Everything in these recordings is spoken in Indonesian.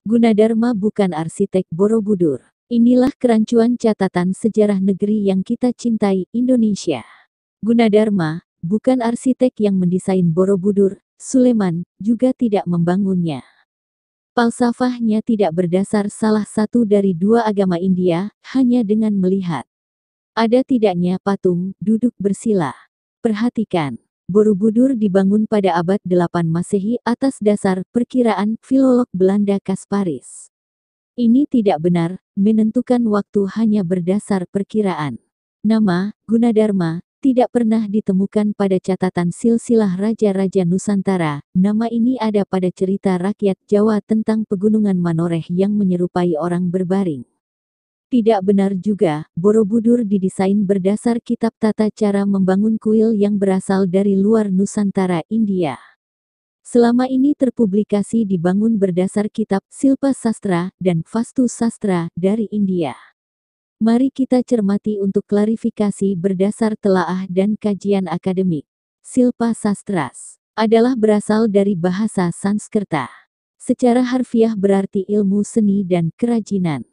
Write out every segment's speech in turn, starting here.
Gunadarma bukan arsitek Borobudur. Inilah kerancuan catatan sejarah negeri yang kita cintai, Indonesia. Gunadarma bukan arsitek yang mendesain Borobudur, Suleman juga tidak membangunnya. Falsafahnya tidak berdasar salah satu dari dua agama India, hanya dengan melihat ada tidaknya patung duduk bersila. Perhatikan, Borobudur dibangun pada abad 8 Masehi atas dasar perkiraan filolog Belanda Kasparis. Ini tidak benar, menentukan waktu hanya berdasar perkiraan. Nama, Gunadarma, tidak pernah ditemukan pada catatan silsilah Raja-Raja Nusantara. Nama ini ada pada cerita rakyat Jawa tentang pegunungan Manoreh yang menyerupai orang berbaring. Tidak benar juga, Borobudur didesain berdasar kitab tata cara membangun kuil yang berasal dari luar Nusantara, India. Selama ini terpublikasi dibangun berdasar kitab Silpa Sastra dan Vastu Sastra dari India. Mari kita cermati untuk klarifikasi berdasar telaah dan kajian akademik. Silpa Sastras adalah berasal dari bahasa Sanskerta. Secara harfiah berarti ilmu seni dan kerajinan.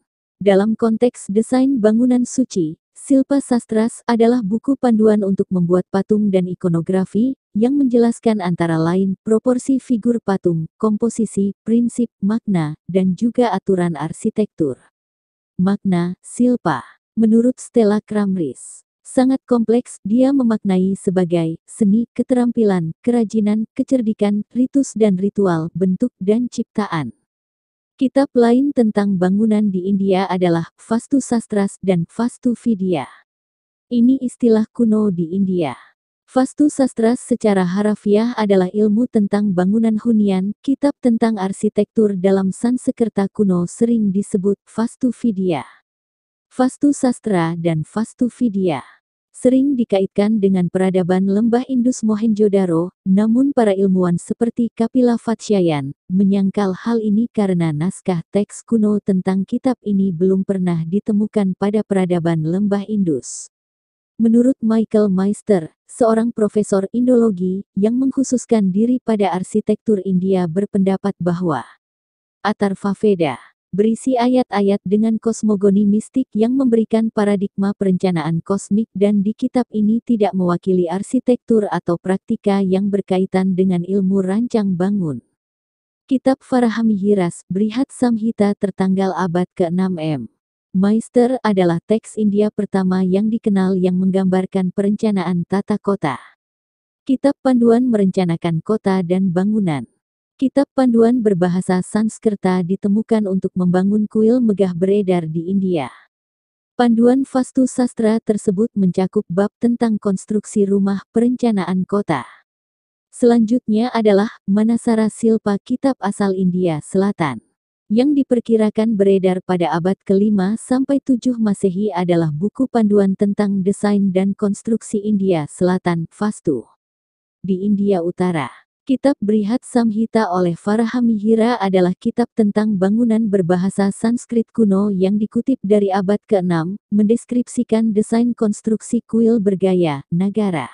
Dalam konteks desain bangunan suci, Silpa Sastras adalah buku panduan untuk membuat patung dan ikonografi, yang menjelaskan antara lain proporsi figur patung, komposisi, prinsip, makna, dan juga aturan arsitektur. Makna Silpa, menurut Stella Kramris, sangat kompleks. Dia memaknai sebagai seni, keterampilan, kerajinan, kecerdikan, ritus dan ritual, bentuk dan ciptaan. Kitab lain tentang bangunan di India adalah Vastu Sastras dan Vastu Vidya. Ini istilah kuno di India. Vastu Sastras secara harafiah adalah ilmu tentang bangunan hunian. Kitab tentang arsitektur dalam Sanskerta kuno sering disebut Vastu Vidya. Vastu Sastra dan Vastu Vidya sering dikaitkan dengan peradaban lembah Indus Mohenjo-daro, namun para ilmuwan seperti Kapila Vatsyayan menyangkal hal ini karena naskah teks kuno tentang kitab ini belum pernah ditemukan pada peradaban lembah Indus. Menurut Michael Meister, seorang profesor Indologi yang mengkhususkan diri pada arsitektur India berpendapat bahwa Atharva Veda berisi ayat-ayat dengan kosmogoni mistik yang memberikan paradigma perencanaan kosmik dan di kitab ini tidak mewakili arsitektur atau praktika yang berkaitan dengan ilmu rancang bangun. Kitab Varahamihiras, Brihat Samhita tertanggal abad ke-6 M. Meister adalah teks India pertama yang dikenal yang menggambarkan perencanaan tata kota. Kitab panduan merencanakan kota dan bangunan. Kitab panduan berbahasa Sanskerta ditemukan untuk membangun kuil megah beredar di India. Panduan Vastu Sastra tersebut mencakup bab tentang konstruksi rumah, perencanaan kota. Selanjutnya adalah Manasara Silpa, kitab asal India Selatan. Yang diperkirakan beredar pada abad ke-5 sampai 7 Masehi adalah buku panduan tentang desain dan konstruksi India Selatan, Vastu. Di India Utara, kitab Brihat Samhita oleh Varahamihira adalah kitab tentang bangunan berbahasa Sanskrit kuno yang dikutip dari abad ke-6, mendeskripsikan desain konstruksi kuil bergaya Nagara.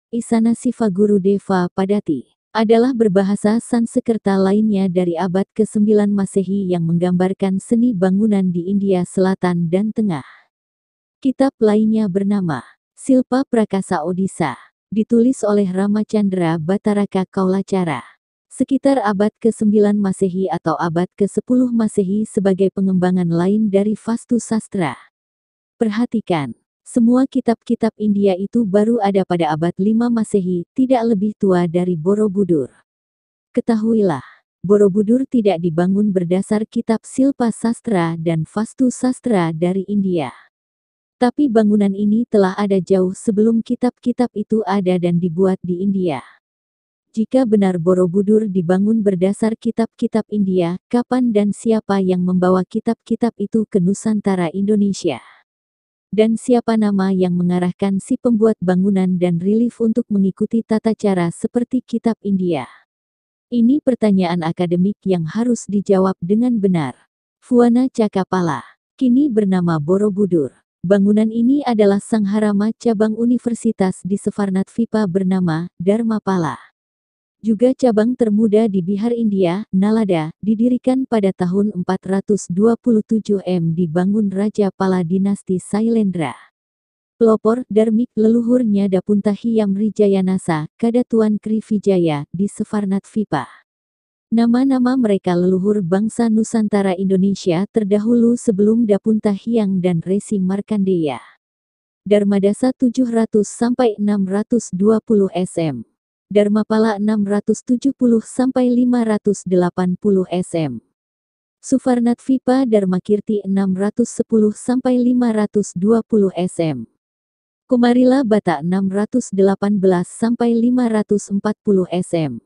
Isana Siva Gurudeva Padati adalah berbahasa Sanskerta lainnya dari abad ke-9 Masehi yang menggambarkan seni bangunan di India Selatan dan Tengah. Kitab lainnya bernama Silpa Prakasa Odisha, ditulis oleh Ramachandra Bhattaraka Kaulacara sekitar abad ke-9 Masehi atau abad ke-10 Masehi sebagai pengembangan lain dari Vastu Sastra. Perhatikan, semua kitab-kitab India itu baru ada pada abad 5 Masehi, tidak lebih tua dari Borobudur. Ketahuilah, Borobudur tidak dibangun berdasar kitab Silpa Sastra dan Vastu Sastra dari India. Tapi bangunan ini telah ada jauh sebelum kitab-kitab itu ada dan dibuat di India. Jika benar Borobudur dibangun berdasar kitab-kitab India, kapan dan siapa yang membawa kitab-kitab itu ke Nusantara Indonesia? Dan siapa nama yang mengarahkan si pembuat bangunan dan relief untuk mengikuti tata cara seperti kitab India? Ini pertanyaan akademik yang harus dijawab dengan benar. Fuana Cakapala kini bernama Borobudur. Bangunan ini adalah Sangharama cabang universitas di Savarnatvipa bernama Dharmapala. Juga cabang termuda di Bihar India, Nalanda, didirikan pada tahun 427 dibangun Raja Pala dinasti Sailendra. Pelopor, Dharmik, leluhurnya Dapuntahi Yamrijayanasa, Kadatuan Krivijaya, di Sefarnatvipa. Nama-nama mereka leluhur bangsa Nusantara Indonesia terdahulu sebelum Dapuntahiang dan Resi Markandeya. Dharmadasa 700-620 sm. Dharmapala 670-580 sm. Sufarnatvipa Dharmakirti 610-520 sm. Kumarila Bata 618-540 sm.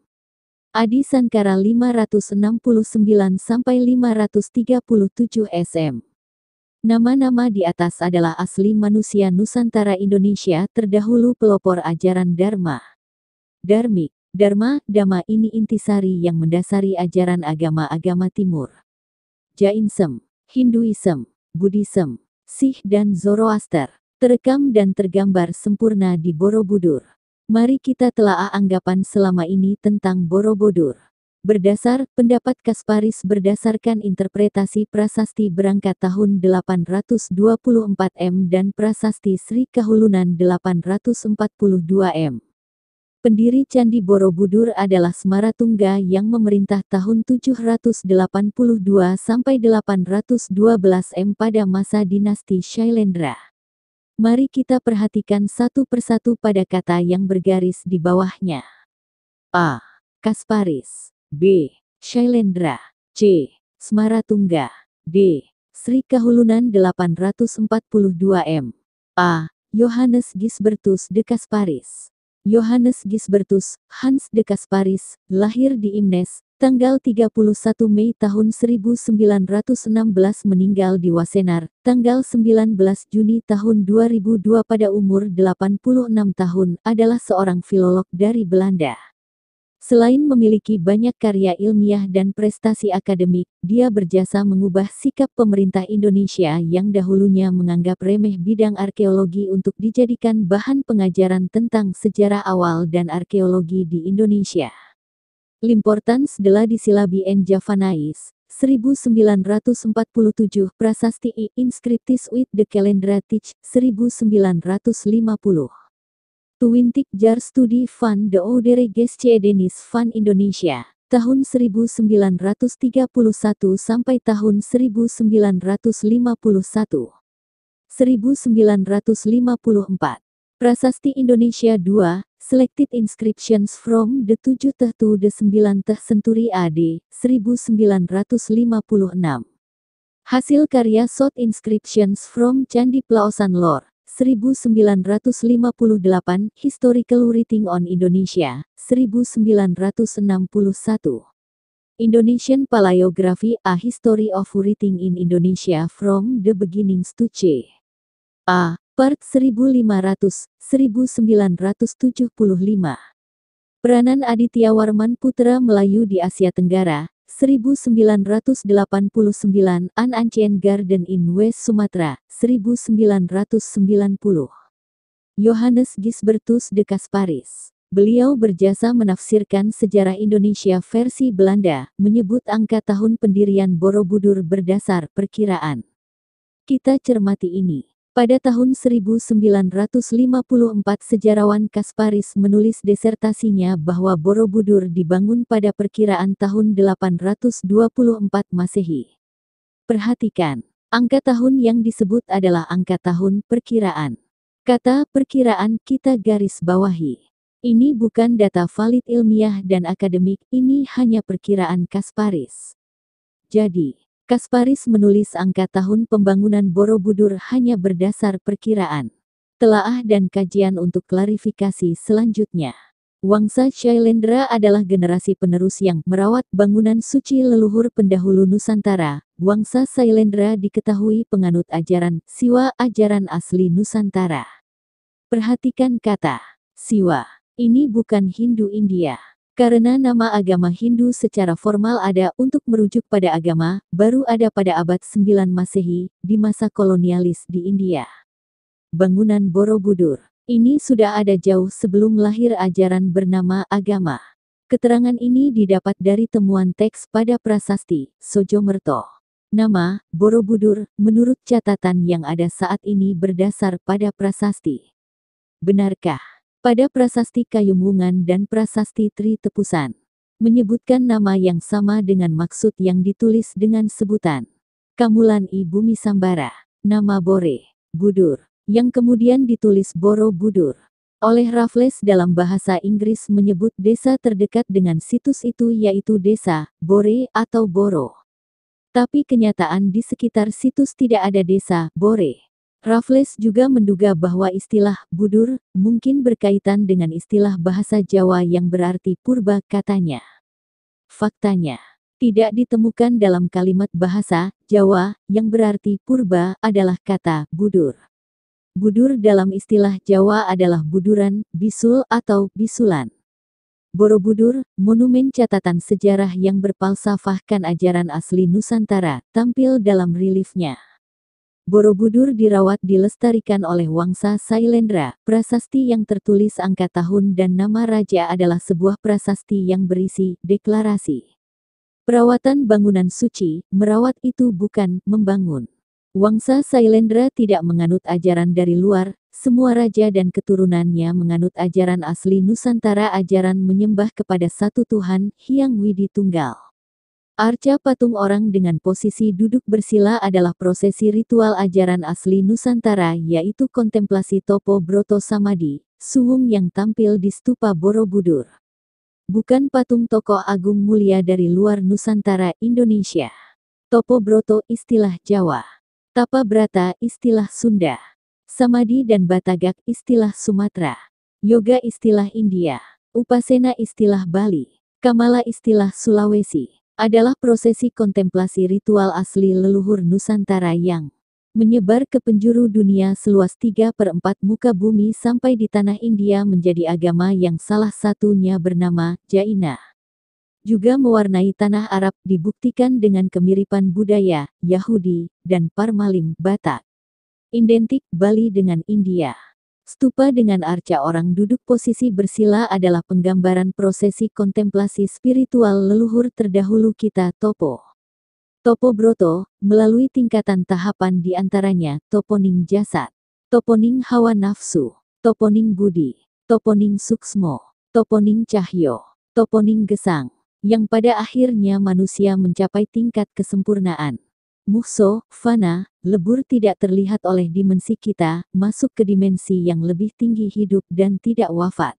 Adi Sankara 569-537 sm. Nama-nama di atas adalah asli manusia Nusantara Indonesia terdahulu pelopor ajaran Dharma. Dharmik, Dharma, Dhamma ini intisari yang mendasari ajaran agama-agama Timur. Jainism, Hinduism, Buddhism, Sikh dan Zoroaster, terekam dan tergambar sempurna di Borobudur. Mari kita telaah anggapan selama ini tentang Borobudur. Berdasar pendapat Kasparis berdasarkan interpretasi prasasti berangkat tahun 824 dan prasasti Sri Kahulunan 842 Pendiri Candi Borobudur adalah Smaratungga yang memerintah tahun 782 sampai 812 pada masa dinasti Shailendra. Mari kita perhatikan satu persatu pada kata yang bergaris di bawahnya. A. Kasparis. B. Shailendra. C. Smaratungga. D. Sri Kahulunan 842 A. Johannes Gisbertus de Kasparis. Johannes Gisbertus, Hans de Kasparis, lahir di Imnes, tanggal 31 Mei tahun 1916 meninggal di Wassenaar, tanggal 19 Juni tahun 2002 pada umur 86 tahun, adalah seorang filolog dari Belanda. Selain memiliki banyak karya ilmiah dan prestasi akademik, dia berjasa mengubah sikap pemerintah Indonesia yang dahulunya menganggap remeh bidang arkeologi untuk dijadikan bahan pengajaran tentang sejarah awal dan arkeologi di Indonesia. L'importance de la disillabi en javanais, 1947, Prasasti I Inscriptis uit de Calendratich, 1950. Twintig Jaar Studi van de Oudere Geschiedenis van Indonesia, tahun 1931 sampai tahun 1951. 1954. Prasasti Indonesia II, Selected Inscriptions from the 7th to the 9th Century AD, 1956. Hasil karya South Inscriptions from Candi Plaosan Lor, 1958, Historical Writing on Indonesia, 1961. Indonesian Paleography, A History of Writing in Indonesia from the Beginnings to C. A. Part 1500, 1975. Peranan Aditya Warman Putra Melayu di Asia Tenggara, 1989, An Ancient Garden in West Sumatra, 1990. Johannes Gisbertus de Kasparis. Beliau berjasa menafsirkan sejarah Indonesia versi Belanda, menyebut angka tahun pendirian Borobudur berdasar perkiraan. Kita cermati ini. Pada tahun 1954 sejarawan Kasparis menulis desertasinya bahwa Borobudur dibangun pada perkiraan tahun 824 Masehi. Perhatikan, angka tahun yang disebut adalah angka tahun perkiraan. Kata perkiraan kita garis bawahi. Ini bukan data valid ilmiah dan akademik, ini hanya perkiraan Kasparis. Jadi, Kasparis menulis angka tahun pembangunan Borobudur hanya berdasar perkiraan. Telaah dan kajian untuk klarifikasi selanjutnya. Wangsa Shailendra adalah generasi penerus yang merawat bangunan suci leluhur pendahulu Nusantara. Wangsa Shailendra diketahui penganut ajaran Siwa, ajaran asli Nusantara. Perhatikan kata Siwa. Ini bukan Hindu India. Karena nama agama Hindu secara formal ada untuk merujuk pada agama, baru ada pada abad 9 Masehi, di masa kolonialis di India. Bangunan Borobudur ini sudah ada jauh sebelum lahir ajaran bernama agama. Keterangan ini didapat dari temuan teks pada prasasti Sojomerto. Nama Borobudur menurut catatan yang ada saat ini berdasar pada prasasti. Benarkah? Pada prasasti Kayumwungan dan prasasti Tri Tepusan menyebutkan nama yang sama dengan maksud yang ditulis dengan sebutan Kamulan I Bumi Sambara, nama Bore Budur, yang kemudian ditulis Borobudur. Oleh Raffles dalam bahasa Inggris menyebut desa terdekat dengan situs itu yaitu desa Bore atau Boro. Tapi kenyataan di sekitar situs tidak ada desa Bore. Raffles juga menduga bahwa istilah Budur mungkin berkaitan dengan istilah bahasa Jawa yang berarti purba katanya. Faktanya, tidak ditemukan dalam kalimat bahasa Jawa yang berarti purba adalah kata budur. Budur dalam istilah Jawa adalah buduran, bisul atau bisulan. Borobudur, monumen catatan sejarah yang berpalsafahkan ajaran asli Nusantara, tampil dalam reliefnya. Borobudur dirawat dilestarikan oleh Wangsa Sailendra. Prasasti yang tertulis angka tahun dan nama raja adalah sebuah prasasti yang berisi deklarasi. Perawatan bangunan suci, merawat itu bukan membangun. Wangsa Sailendra tidak menganut ajaran dari luar, semua raja dan keturunannya menganut ajaran asli Nusantara, ajaran menyembah kepada satu Tuhan, Hyang Widi Tunggal. Arca patung orang dengan posisi duduk bersila adalah prosesi ritual ajaran asli Nusantara yaitu kontemplasi Topo Broto Samadhi, suwung yang tampil di stupa Borobudur. Bukan patung tokoh agung mulia dari luar Nusantara Indonesia. Topo Broto istilah Jawa. Tapa Brata istilah Sunda. Samadhi dan Batagak istilah Sumatera. Yoga istilah India. Upasena istilah Bali. Kamala istilah Sulawesi. Adalah prosesi kontemplasi ritual asli leluhur Nusantara yang menyebar ke penjuru dunia seluas 3/4 muka bumi sampai di tanah India menjadi agama yang salah satunya bernama Jaina. Juga mewarnai tanah Arab dibuktikan dengan kemiripan budaya, Yahudi, dan Parmalim, Batak. Identik Bali dengan India. Stupa dengan arca orang duduk posisi bersila adalah penggambaran prosesi kontemplasi spiritual leluhur terdahulu kita Topo. Topo Broto, melalui tingkatan tahapan diantaranya, toponing jasad, toponing hawa nafsu, toponing budi, toponing suksmo, toponing cahyo, toponing gesang, yang pada akhirnya manusia mencapai tingkat kesempurnaan. Mukso, fana, lebur tidak terlihat oleh dimensi kita, masuk ke dimensi yang lebih tinggi hidup dan tidak wafat.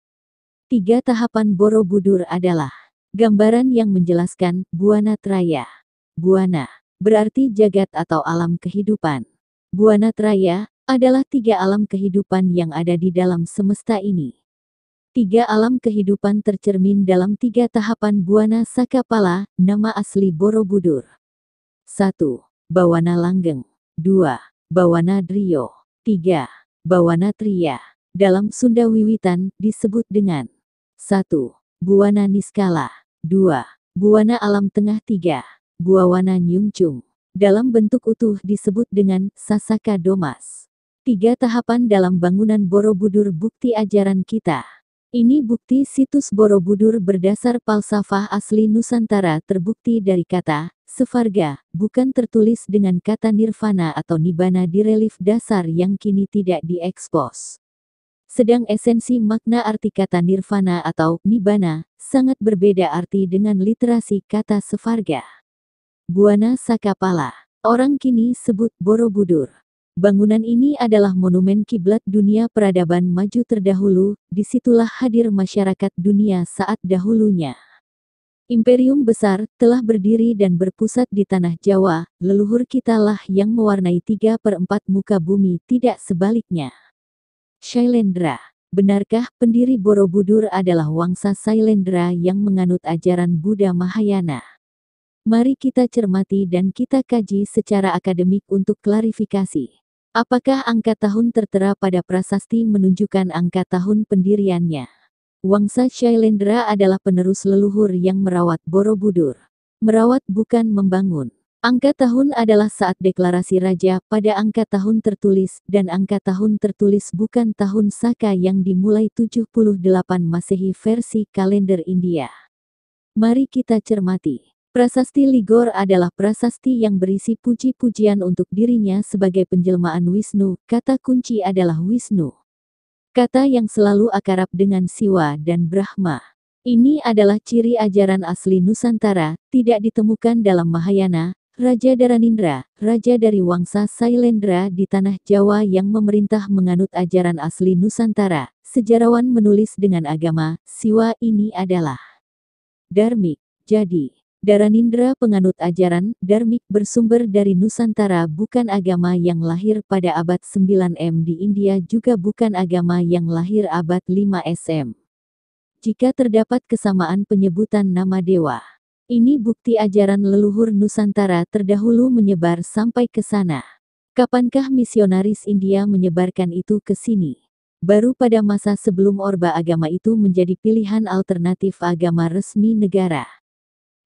3 tahapan Borobudur adalah gambaran yang menjelaskan Buana Traya. Buana berarti jagat atau alam kehidupan. Buana Traya adalah 3 alam kehidupan yang ada di dalam semesta ini. 3 alam kehidupan tercermin dalam 3 tahapan Buana Sakapala, nama asli Borobudur. 1. Bawana Langgeng. 2. Bawana Drio. 3. Bawana Triya. Dalam Sunda Wiwitan disebut dengan 1. Buana Niskala. 2. Buana Alam Tengah. 3. Buawana Nyungcung. Dalam bentuk utuh disebut dengan Sasaka Domas. 3 tahapan dalam bangunan Borobudur bukti ajaran kita. Ini bukti situs Borobudur berdasar falsafah asli Nusantara terbukti dari kata Sevarga, bukan tertulis dengan kata nirvana atau nibbana di relief dasar yang kini tidak diekspos. Sedang esensi makna arti kata nirvana atau nibbana sangat berbeda arti dengan literasi kata Sevarga. Buana Sakapala, orang kini sebut Borobudur. Bangunan ini adalah monumen kiblat dunia peradaban maju terdahulu, disitulah hadir masyarakat dunia saat dahulunya. Imperium besar telah berdiri dan berpusat di tanah Jawa, leluhur kitalah yang mewarnai 3/4 muka bumi, tidak sebaliknya. Sailendra, benarkah pendiri Borobudur adalah Wangsa Sailendra yang menganut ajaran Buddha Mahayana? Mari kita cermati dan kita kaji secara akademik untuk klarifikasi. Apakah angka tahun tertera pada prasasti menunjukkan angka tahun pendiriannya? Wangsa Sailendra adalah penerus leluhur yang merawat Borobudur. Merawat bukan membangun. Angka tahun adalah saat deklarasi raja pada angka tahun tertulis, dan angka tahun tertulis bukan tahun Saka yang dimulai 78 Masehi versi kalender India. Mari kita cermati. Prasasti Ligor adalah prasasti yang berisi puji-pujian untuk dirinya sebagai penjelmaan Wisnu. Kata kunci adalah Wisnu. Kata yang selalu akrab dengan Siwa dan Brahma. Ini adalah ciri ajaran asli Nusantara, tidak ditemukan dalam Mahayana. Raja Dharanindra, raja dari Wangsa Sailendra di tanah Jawa yang memerintah menganut ajaran asli Nusantara. Sejarawan menulis dengan agama, Siwa ini adalah Dharmik. Jadi, Dharanindra penganut ajaran Dharmik bersumber dari Nusantara, bukan agama yang lahir pada abad 9 di India, juga bukan agama yang lahir abad 5 SM. Jika terdapat kesamaan penyebutan nama dewa, ini bukti ajaran leluhur Nusantara terdahulu menyebar sampai ke sana. Kapankah misionaris India menyebarkan itu ke sini? Baru pada masa sebelum Orba agama itu menjadi pilihan alternatif agama resmi negara.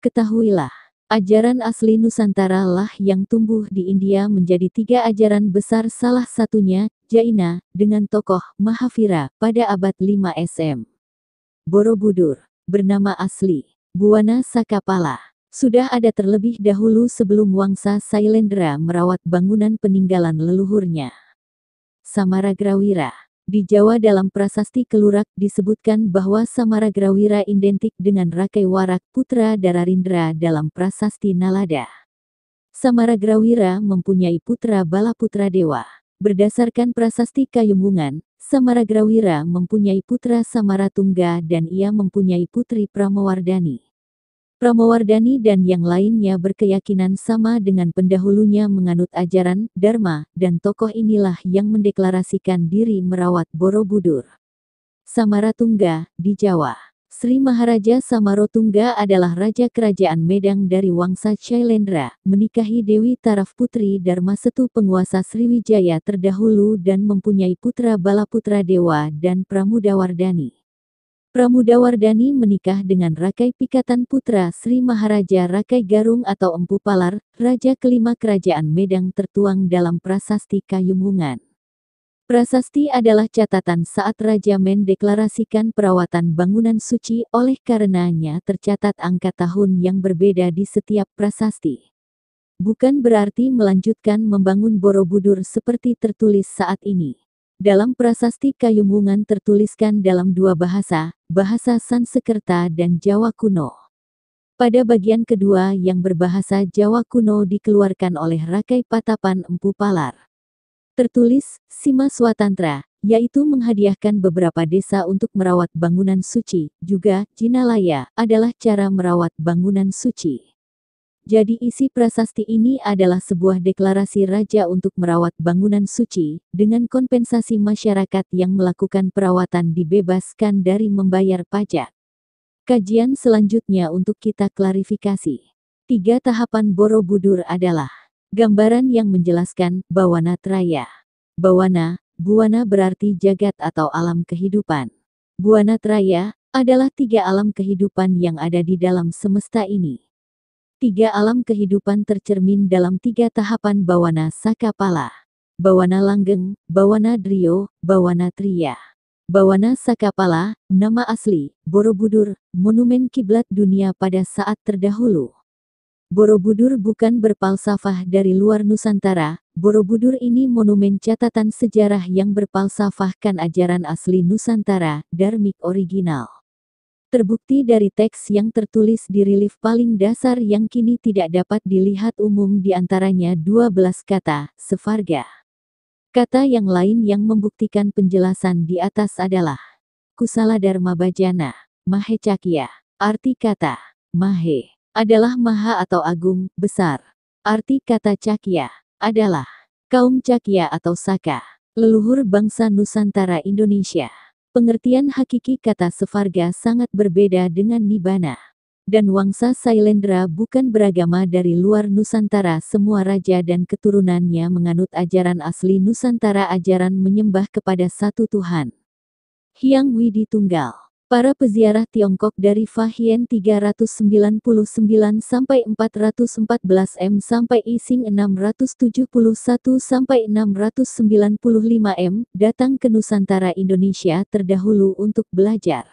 Ketahuilah, ajaran asli Nusantara lah yang tumbuh di India menjadi 3 ajaran besar, salah satunya, Jaina, dengan tokoh Mahavira, pada abad 5 SM. Borobudur, bernama asli Buwana Sakapala, sudah ada terlebih dahulu sebelum Wangsa Sailendra merawat bangunan peninggalan leluhurnya. Samaragrawira. Di Jawa dalam prasasti Kelurak disebutkan bahwa Samaragrawira identik dengan Rakai Warak putra Dharanindra dalam prasasti Nalada. Samaragrawira mempunyai putra Balaputra Dewa. Berdasarkan prasasti Kayumwungan, Samaragrawira mempunyai putra Samaratungga dan ia mempunyai putri Pramawardhani. Pramawardhani dan yang lainnya berkeyakinan sama dengan pendahulunya menganut ajaran Dharma, dan tokoh inilah yang mendeklarasikan diri merawat Borobudur. Samaratungga, di Jawa. Sri Maharaja Samarotungga adalah raja kerajaan Medang dari Wangsa Shailendra, menikahi Dewi Taraf Putri Dharmasetu penguasa Sriwijaya terdahulu dan mempunyai putra Balaputra Dewa dan Pramudawardhani. Pramudawardhani menikah dengan Rakai Pikatan putra Sri Maharaja Rakai Garung atau Empu Palar, raja kelima kerajaan Medang tertuang dalam prasasti Kayumwungan. Prasasti adalah catatan saat Raja mendeklarasikan perawatan bangunan suci, oleh karenanya tercatat angka tahun yang berbeda di setiap prasasti. Bukan berarti melanjutkan membangun Borobudur seperti tertulis saat ini. Dalam prasasti Kayumwungan tertuliskan dalam 2 bahasa, bahasa Sansekerta dan Jawa kuno. Pada bagian kedua yang berbahasa Jawa kuno dikeluarkan oleh Rakai Patapan Empu Palar. Tertulis, Sima Swatantra, yaitu menghadiahkan beberapa desa untuk merawat bangunan suci, juga, Jinalaya, adalah cara merawat bangunan suci. Jadi isi prasasti ini adalah sebuah deklarasi raja untuk merawat bangunan suci, dengan kompensasi masyarakat yang melakukan perawatan dibebaskan dari membayar pajak. Kajian selanjutnya untuk kita klarifikasi. 3 tahapan Borobudur adalah gambaran yang menjelaskan Bawana Traya. Bawana, Buwana berarti jagat atau alam kehidupan. Buwana Traya adalah 3 alam kehidupan yang ada di dalam semesta ini. 3 alam kehidupan tercermin dalam 3 tahapan Bawana Sakapala. Bawana Langgeng, Bawana Drio, Bawana Triya. Bawana Sakapala, nama asli, Borobudur, monumen kiblat dunia pada saat terdahulu. Borobudur bukan berpalsafah dari luar Nusantara, Borobudur ini monumen catatan sejarah yang berpalsafahkan ajaran asli Nusantara, Dharmik original. Terbukti dari teks yang tertulis di relief paling dasar yang kini tidak dapat dilihat umum, di antaranya 12 kata, sevarga. Kata yang lain yang membuktikan penjelasan di atas adalah Kusala Dharma Bhajana, Mahe Cakya. Arti kata Mahe adalah maha atau agung, besar. Arti kata Cakya adalah kaum Cakya atau Saka, leluhur bangsa Nusantara Indonesia. Pengertian hakiki kata sevarga sangat berbeda dengan Nibbana. Dan Wangsa Sailendra bukan beragama dari luar Nusantara, semua raja dan keturunannya menganut ajaran asli Nusantara, ajaran menyembah kepada satu Tuhan, Hyang Widi Tunggal. Para peziarah Tiongkok dari Fahien 399 sampai 414 M sampai Ising 671 sampai 695 M datang ke Nusantara Indonesia terdahulu untuk belajar.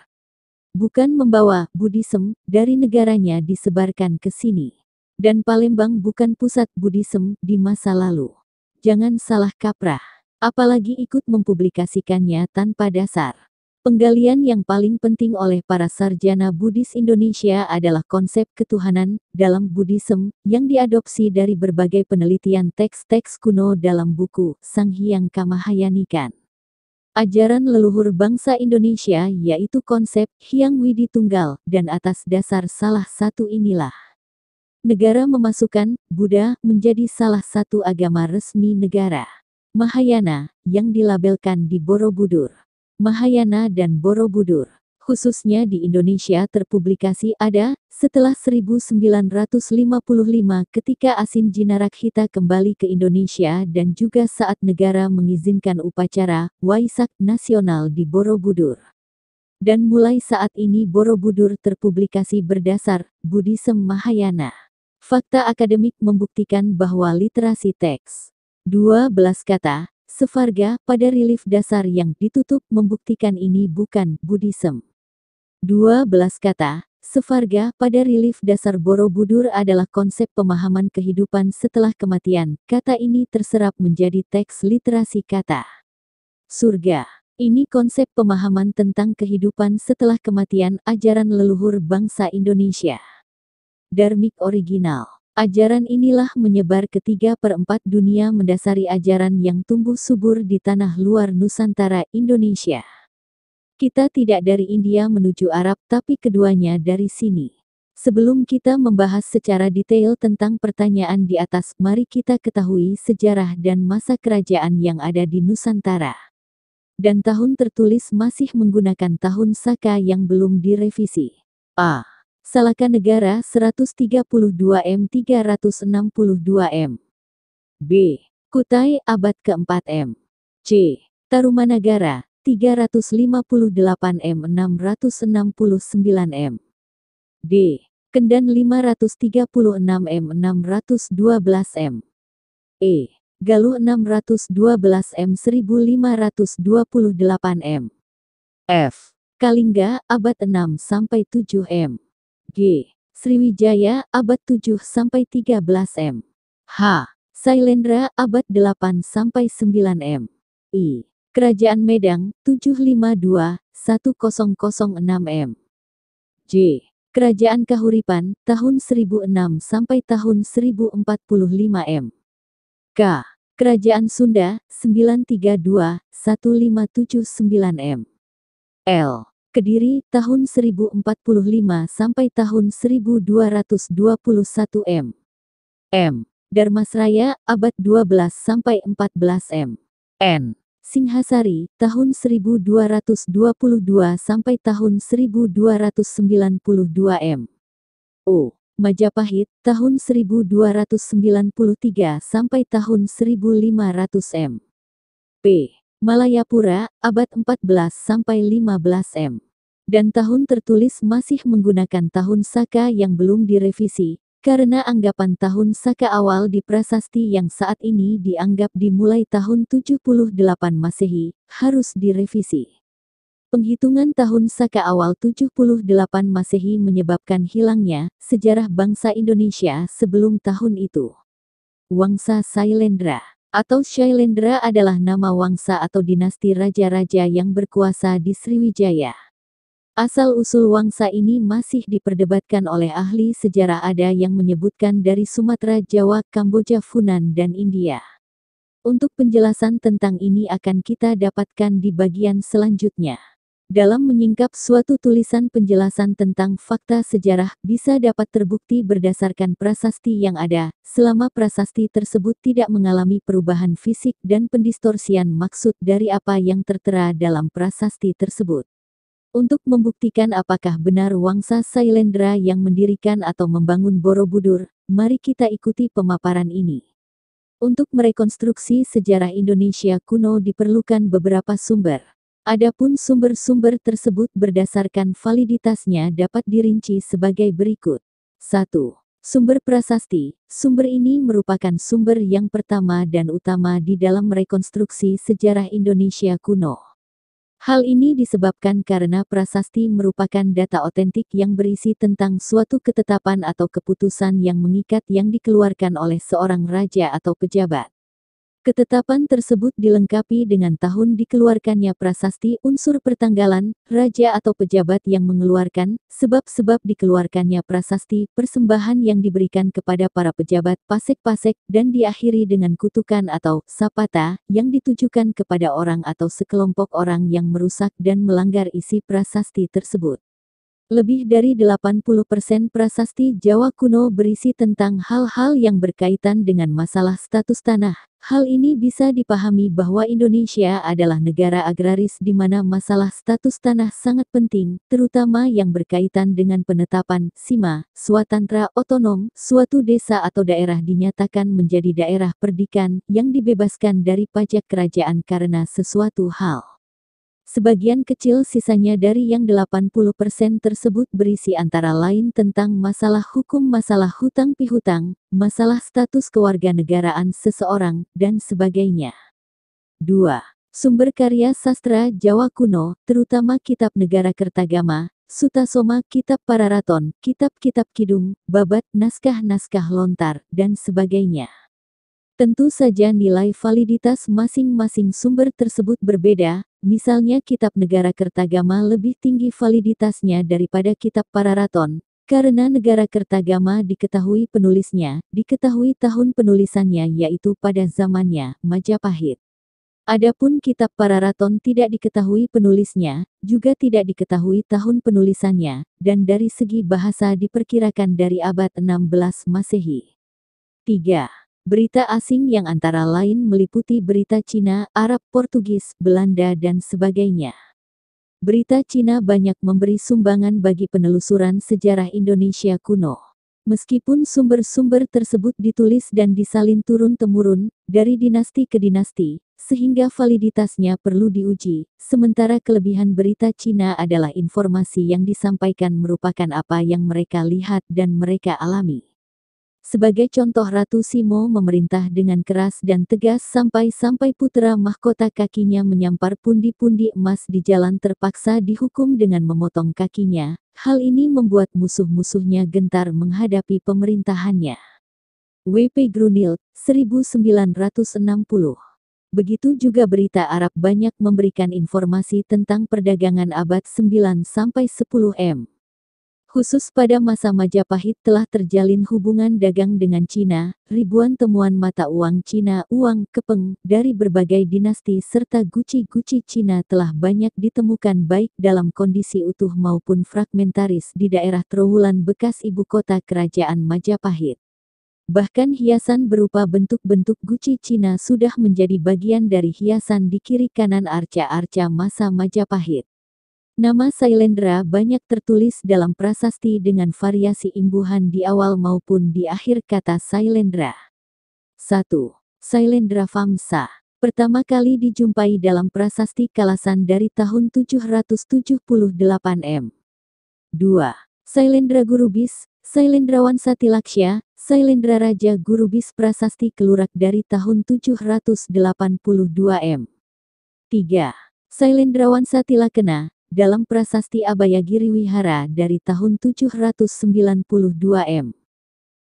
bukan membawa Buddhisme dari negaranya disebarkan ke sini. Dan Palembang bukan pusat Buddhisme di masa lalu. Jangan salah kaprah, apalagi ikut mempublikasikannya tanpa dasar. Penggalian yang paling penting oleh para sarjana Buddhis Indonesia adalah konsep ketuhanan dalam Buddhisme yang diadopsi dari berbagai penelitian teks-teks kuno dalam buku Sang Hyang Kamahayanikan. Ajaran leluhur bangsa Indonesia yaitu konsep Hyang Widi Tunggal, dan atas dasar salah satu inilah negara memasukkan Buddha menjadi salah satu agama resmi negara. Mahayana, yang dilabelkan di Borobudur. Mahayana dan Borobudur, khususnya di Indonesia terpublikasi ada, setelah 1955 ketika Asin Jinarakkhita kembali ke Indonesia dan juga saat negara mengizinkan upacara Waisak Nasional di Borobudur. Dan mulai saat ini Borobudur terpublikasi berdasar Buddhisme Mahayana. Fakta akademik membuktikan bahwa literasi teks 12 kata Sevarga pada relief dasar yang ditutup membuktikan ini bukan Buddhisme. 12 kata Sevarga pada relief dasar Borobudur adalah konsep pemahaman kehidupan setelah kematian. Kata ini terserap menjadi teks literasi kata surga. Ini konsep pemahaman tentang kehidupan setelah kematian ajaran leluhur bangsa Indonesia. Dharmik original. Ajaran inilah menyebar ke 3/4 dunia mendasari ajaran yang tumbuh subur di tanah luar Nusantara Indonesia. Kita tidak dari India menuju Arab tapi keduanya dari sini. Sebelum kita membahas secara detail tentang pertanyaan di atas, mari kita ketahui sejarah dan masa kerajaan yang ada di Nusantara. Dan tahun tertulis masih menggunakan tahun Saka yang belum direvisi. A. Salaka Negara 132 M 362 M. B. Kutai abad ke-4 M. C. Tarumanagara 358 M 669 M. D. Kendan 536 M 612 M. E. Galuh 612 M 1528 M. F. Kalingga abad 6 sampai 7 M. G. Sriwijaya abad 7 sampai 13 M. H. Sailendra abad 8 sampai 9 M. I. Kerajaan Medang 752-1006 M. J. Kerajaan Kahuripan tahun 1006 sampai tahun 1045 M. K. Kerajaan Sunda 932-1579 M. L. Kediri tahun 1045 sampai tahun 1221 M. M. Darmasraya abad 12 sampai 14 M. N. Singhasari tahun 1222 sampai tahun 1292 M. O. Majapahit tahun 1293 sampai tahun 1500 M. P. Malayapura abad 14 sampai 15 M. Dan tahun tertulis masih menggunakan tahun Saka yang belum direvisi, karena anggapan tahun Saka awal di prasasti yang saat ini dianggap dimulai tahun 78 Masehi, harus direvisi. Penghitungan tahun Saka awal 78 Masehi menyebabkan hilangnya sejarah bangsa Indonesia sebelum tahun itu. Wangsa Sailendra atau Shailendra adalah nama wangsa atau dinasti raja-raja yang berkuasa di Sriwijaya. Asal-usul wangsa ini masih diperdebatkan oleh ahli sejarah, ada yang menyebutkan dari Sumatera, Jawa, Kamboja, Funan, dan India. Untuk penjelasan tentang ini akan kita dapatkan di bagian selanjutnya. Dalam menyingkap suatu tulisan penjelasan tentang fakta sejarah bisa dapat terbukti berdasarkan prasasti yang ada, selama prasasti tersebut tidak mengalami perubahan fisik dan pendistorsian maksud dari apa yang tertera dalam prasasti tersebut. Untuk membuktikan apakah benar Wangsa Sailendra yang mendirikan atau membangun Borobudur, mari kita ikuti pemaparan ini. Untuk merekonstruksi sejarah Indonesia kuno diperlukan beberapa sumber. Adapun sumber-sumber tersebut berdasarkan validitasnya dapat dirinci sebagai berikut. 1. Sumber prasasti. Sumber ini merupakan sumber yang pertama dan utama di dalam merekonstruksi sejarah Indonesia kuno. Hal ini disebabkan karena prasasti merupakan data otentik yang berisi tentang suatu ketetapan atau keputusan yang mengikat yang dikeluarkan oleh seorang raja atau pejabat. Ketetapan tersebut dilengkapi dengan tahun dikeluarkannya prasasti, unsur pertanggalan, raja atau pejabat yang mengeluarkan, sebab-sebab dikeluarkannya prasasti, persembahan yang diberikan kepada para pejabat, pasek-pasek, dan diakhiri dengan kutukan atau sapata, yang ditujukan kepada orang atau sekelompok orang yang merusak dan melanggar isi prasasti tersebut. Lebih dari 80% prasasti Jawa kuno berisi tentang hal-hal yang berkaitan dengan masalah status tanah. Hal ini bisa dipahami bahwa Indonesia adalah negara agraris di mana masalah status tanah sangat penting, terutama yang berkaitan dengan penetapan sima, swatantra otonom, suatu desa atau daerah dinyatakan menjadi daerah perdikan yang dibebaskan dari pajak kerajaan karena sesuatu hal. Sebagian kecil sisanya dari yang 80% tersebut berisi antara lain tentang masalah hukum, masalah hutang pihutang, masalah status kewarganegaraan seseorang, dan sebagainya. 2. Sumber karya sastra Jawa kuno, terutama kitab Negara Kertagama, Sutasoma, Kitab Pararaton, kitab-kitab Kidung, Babat, naskah-naskah lontar, dan sebagainya. Tentu saja nilai validitas masing-masing sumber tersebut berbeda, misalnya Kitab Negara Kertagama lebih tinggi validitasnya daripada Kitab Pararaton, karena Negara Kertagama diketahui penulisnya, diketahui tahun penulisannya yaitu pada zamannya, Majapahit. Adapun Kitab Pararaton tidak diketahui penulisnya, juga tidak diketahui tahun penulisannya, dan dari segi bahasa diperkirakan dari abad 16 Masehi. 3. Berita asing yang antara lain meliputi berita Cina, Arab, Portugis, Belanda dan sebagainya. Berita Cina banyak memberi sumbangan bagi penelusuran sejarah Indonesia kuno. Meskipun sumber-sumber tersebut ditulis dan disalin turun-temurun, dari dinasti ke dinasti, sehingga validitasnya perlu diuji, sementara kelebihan berita Cina adalah informasi yang disampaikan merupakan apa yang mereka lihat dan mereka alami. Sebagai contoh Ratu Simo memerintah dengan keras dan tegas sampai-sampai putra mahkota kakinya menyampar pundi-pundi emas di jalan terpaksa dihukum dengan memotong kakinya. Hal ini membuat musuh-musuhnya gentar menghadapi pemerintahannya. W.P. Grunhild, 1960. Begitu juga berita Arab banyak memberikan informasi tentang perdagangan abad 9-10 m. Khusus pada masa Majapahit telah terjalin hubungan dagang dengan Cina, ribuan temuan mata uang Cina, uang kepeng, dari berbagai dinasti serta guci-guci Cina telah banyak ditemukan baik dalam kondisi utuh maupun fragmentaris di daerah Trowulan bekas ibu kota kerajaan Majapahit. Bahkan hiasan berupa bentuk-bentuk guci Cina sudah menjadi bagian dari hiasan di kiri kanan arca-arca masa Majapahit. Nama Sailendra banyak tertulis dalam prasasti dengan variasi imbuhan di awal maupun di akhir kata Sailendra. 1. Sailendra Vamsa. Pertama kali dijumpai dalam prasasti Kalasan dari tahun 778 m. 2. Sailendra Gurubis, Sailendrawansa Tilaksya, Sailendra Raja Gurubis prasasti Kelurak dari tahun 782 m. 3. Sailendrawansa Tilakena, dalam prasasti Abayagiri Wihara dari tahun 792 m.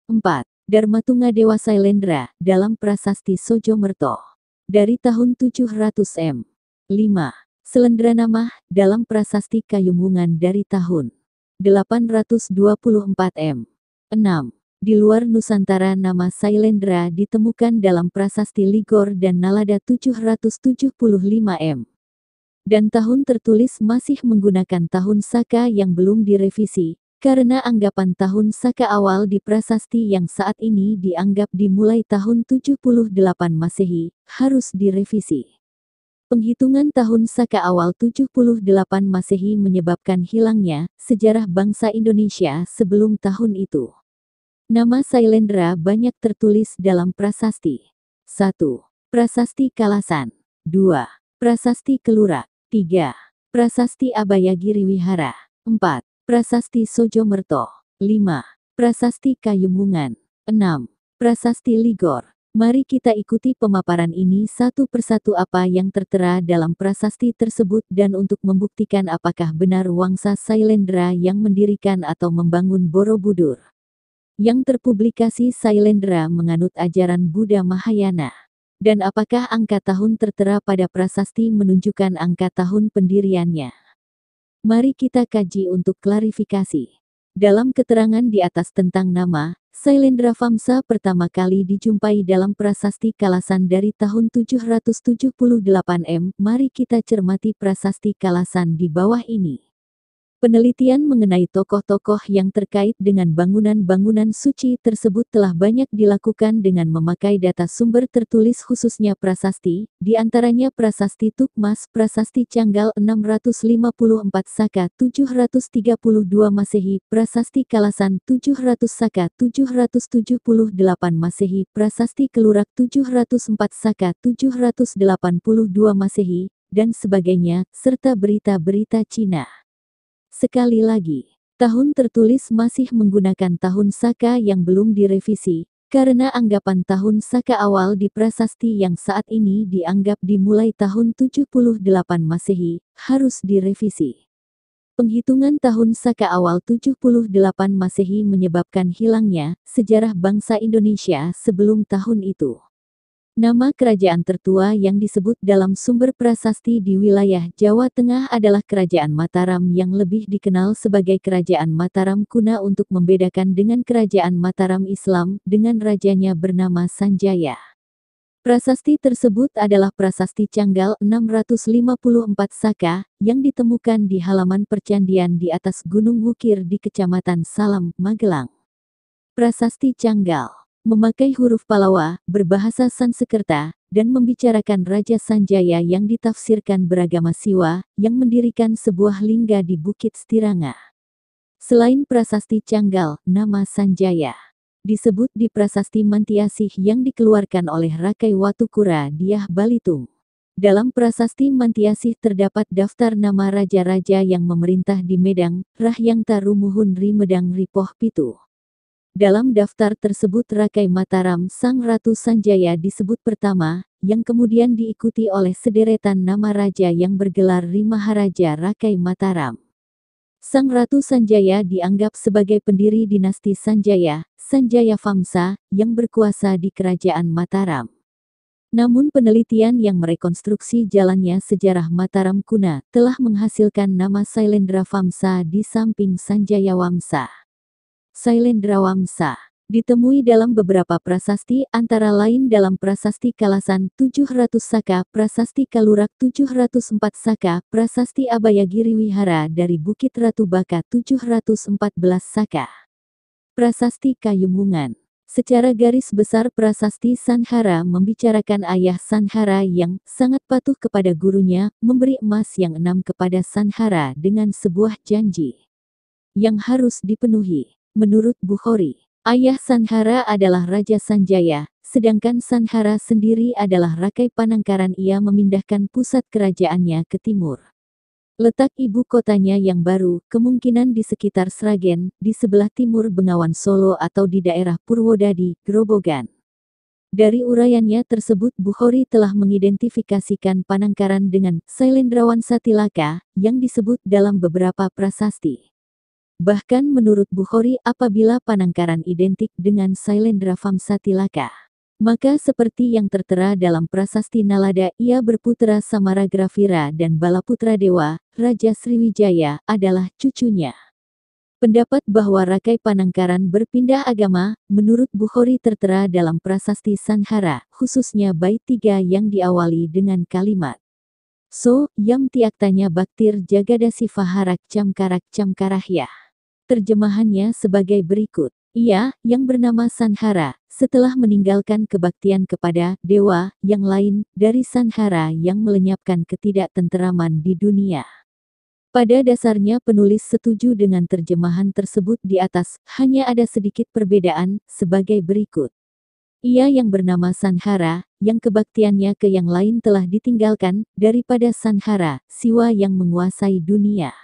4. Darmatunga Dewa Sailendra, dalam prasasti Sojomerto, dari tahun 700 m. 5. Selendranamah, dalam prasasti Kayumwungan dari tahun 824 m. 6. Di luar Nusantara nama Sailendra ditemukan dalam prasasti Ligor dan Nalada 775 m. Dan tahun tertulis masih menggunakan tahun Saka yang belum direvisi, karena anggapan tahun Saka awal di prasasti yang saat ini dianggap dimulai tahun 78 Masehi, harus direvisi. Penghitungan tahun Saka awal 78 Masehi menyebabkan hilangnya sejarah bangsa Indonesia sebelum tahun itu. Nama Sailendra banyak tertulis dalam prasasti. 1. Prasasti Kalasan. 2. Prasasti Kelurak. 3. Prasasti Abayagiri Wihara. 4. Prasasti Sojomerto. 5. Prasasti Kayumwungan. 6. Prasasti Ligor. Mari kita ikuti pemaparan ini satu persatu apa yang tertera dalam prasasti tersebut dan untuk membuktikan apakah benar Wangsa Sailendra yang mendirikan atau membangun Borobudur. Yang terpublikasi Sailendra menganut ajaran Buddha Mahayana. Dan apakah angka tahun tertera pada prasasti menunjukkan angka tahun pendiriannya? Mari kita kaji untuk klarifikasi. Dalam keterangan di atas tentang nama, Sailendra Vamsa pertama kali dijumpai dalam prasasti Kalasan dari tahun 778 M. Mari kita cermati prasasti Kalasan di bawah ini. Penelitian mengenai tokoh-tokoh yang terkait dengan bangunan-bangunan suci tersebut telah banyak dilakukan dengan memakai data sumber tertulis khususnya prasasti, di antaranya Prasasti Tukmas, Prasasti Canggal 654 Saka 732 Masehi, Prasasti Kalasan 700 Saka 778 Masehi, Prasasti Kelurak 704 Saka 782 Masehi, dan sebagainya, serta berita-berita Cina. Sekali lagi, tahun tertulis masih menggunakan tahun Saka yang belum direvisi, karena anggapan tahun Saka awal di prasasti yang saat ini dianggap dimulai tahun 78 Masehi, harus direvisi. Penghitungan tahun Saka awal 78 Masehi menyebabkan hilangnya sejarah bangsa Indonesia sebelum tahun itu. Nama kerajaan tertua yang disebut dalam sumber prasasti di wilayah Jawa Tengah adalah Kerajaan Mataram yang lebih dikenal sebagai Kerajaan Mataram Kuna untuk membedakan dengan Kerajaan Mataram Islam dengan rajanya bernama Sanjaya. Prasasti tersebut adalah Prasasti Canggal 654 Saka yang ditemukan di halaman percandian di atas Gunung Wukir di Kecamatan Salam, Magelang. Prasasti Canggal memakai huruf Palawa, berbahasa Sansekerta, dan membicarakan Raja Sanjaya yang ditafsirkan beragama Siwa, yang mendirikan sebuah lingga di Bukit Stiranga. Selain prasasti Canggal, nama Sanjaya disebut di prasasti Mantiasih yang dikeluarkan oleh Rakai Watukura Diah Balitung. Dalam prasasti Mantiasih terdapat daftar nama raja-raja yang memerintah di Medang, Rahyang Tarumuhun Rimedang Ripoh Pitu. Dalam daftar tersebut Rakai Mataram Sang Ratu Sanjaya disebut pertama, yang kemudian diikuti oleh sederetan nama raja yang bergelar Rimaharaja Rakai Mataram. Sang Ratu Sanjaya dianggap sebagai pendiri dinasti Sanjaya, Sanjaya Vamsa, yang berkuasa di Kerajaan Mataram. Namun penelitian yang merekonstruksi jalannya sejarah Mataram Kuna telah menghasilkan nama Sailendra Vamsa di samping Sanjaya Wamsa. Sailendra Wamsa ditemui dalam beberapa prasasti antara lain dalam Prasasti Kalasan 700 Saka, Prasasti Kalurak 704 Saka, Prasasti Abayagiri Wihara dari Bukit Ratu Baka 714 Saka. Prasasti Kayumungan. Secara garis besar Prasasti Sanhara membicarakan ayah Sanhara yang sangat patuh kepada gurunya, memberi emas yang 6 kepada Sanhara dengan sebuah janji yang harus dipenuhi. Menurut Bukhari, ayah Sanhara adalah Raja Sanjaya, sedangkan Sanhara sendiri adalah Rakai Panangkaran. Ia memindahkan pusat kerajaannya ke timur. Letak ibu kotanya yang baru, kemungkinan di sekitar Sragen, di sebelah timur Bengawan Solo atau di daerah Purwodadi, Grobogan. Dari uraiannya tersebut Bukhari telah mengidentifikasikan Panangkaran dengan Sailendrawansa Tilaka, yang disebut dalam beberapa prasasti. Bahkan menurut Bukhari apabila Panangkaran identik dengan Sailendra Vamsa Tilaka, maka seperti yang tertera dalam prasasti Nalada ia berputra Samaragrafira dan Balaputra Dewa, Raja Sriwijaya, adalah cucunya. Pendapat bahwa Rakai Panangkaran berpindah agama, menurut Bukhari tertera dalam prasasti Sanhara, khususnya bait 3 yang diawali dengan kalimat So, Yam Tiaktanya Baktir Jagadasi Faharak Camkarak Camkarahya. Terjemahannya sebagai berikut. Ia, yang bernama Sanhara, setelah meninggalkan kebaktian kepada dewa yang lain dari Sanhara yang melenyapkan ketidaktenteraman di dunia. Pada dasarnya penulis setuju dengan terjemahan tersebut di atas, hanya ada sedikit perbedaan, sebagai berikut. Ia yang bernama Sanhara, yang kebaktiannya ke yang lain telah ditinggalkan, daripada Sanhara, Siwa yang menguasai dunia.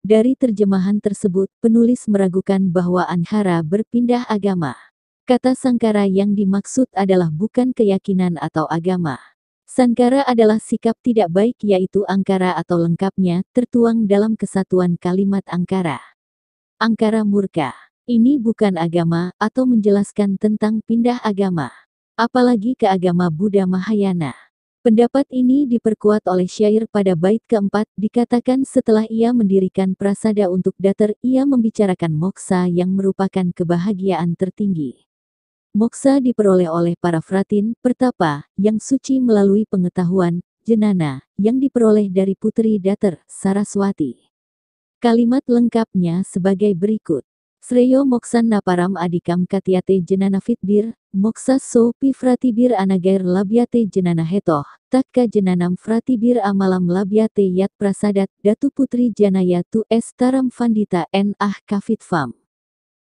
Dari terjemahan tersebut, penulis meragukan bahwa Anhara berpindah agama. Kata sangkara yang dimaksud adalah bukan keyakinan atau agama. Sankara adalah sikap tidak baik yaitu angkara atau lengkapnya tertuang dalam kesatuan kalimat angkara. Angkara murka. Ini bukan agama atau menjelaskan tentang pindah agama. Apalagi ke agama Buddha Mahayana. Pendapat ini diperkuat oleh syair pada bait keempat, dikatakan setelah ia mendirikan prasada untuk datar, ia membicarakan moksa yang merupakan kebahagiaan tertinggi. Moksa diperoleh oleh para fratin, pertapa, yang suci melalui pengetahuan, jenana, yang diperoleh dari putri datar, Saraswati. Kalimat lengkapnya sebagai berikut. Sreyo moksan naparam adikam katyate jenana fitbir, moksa so pi fratibir anagair labyate jenana hetoh, takka jenanam fratibir amalam labyate yat prasadat, datu putri janaya tu estaram vandita en kafitfam.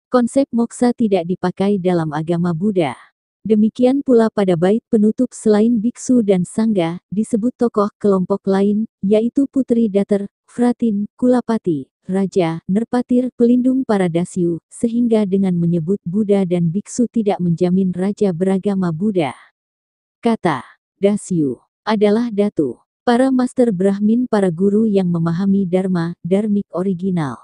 Konsep moksa tidak dipakai dalam agama Buddha. Demikian pula pada bait penutup selain biksu dan sangga, disebut tokoh kelompok lain, yaitu putri datar, fratin, kulapati, raja, nerpatir, pelindung para dasyu, sehingga dengan menyebut Buddha dan biksu tidak menjamin raja beragama Buddha. Kata dasyu adalah datu, para master Brahmin, para guru yang memahami dharma, dharmik original.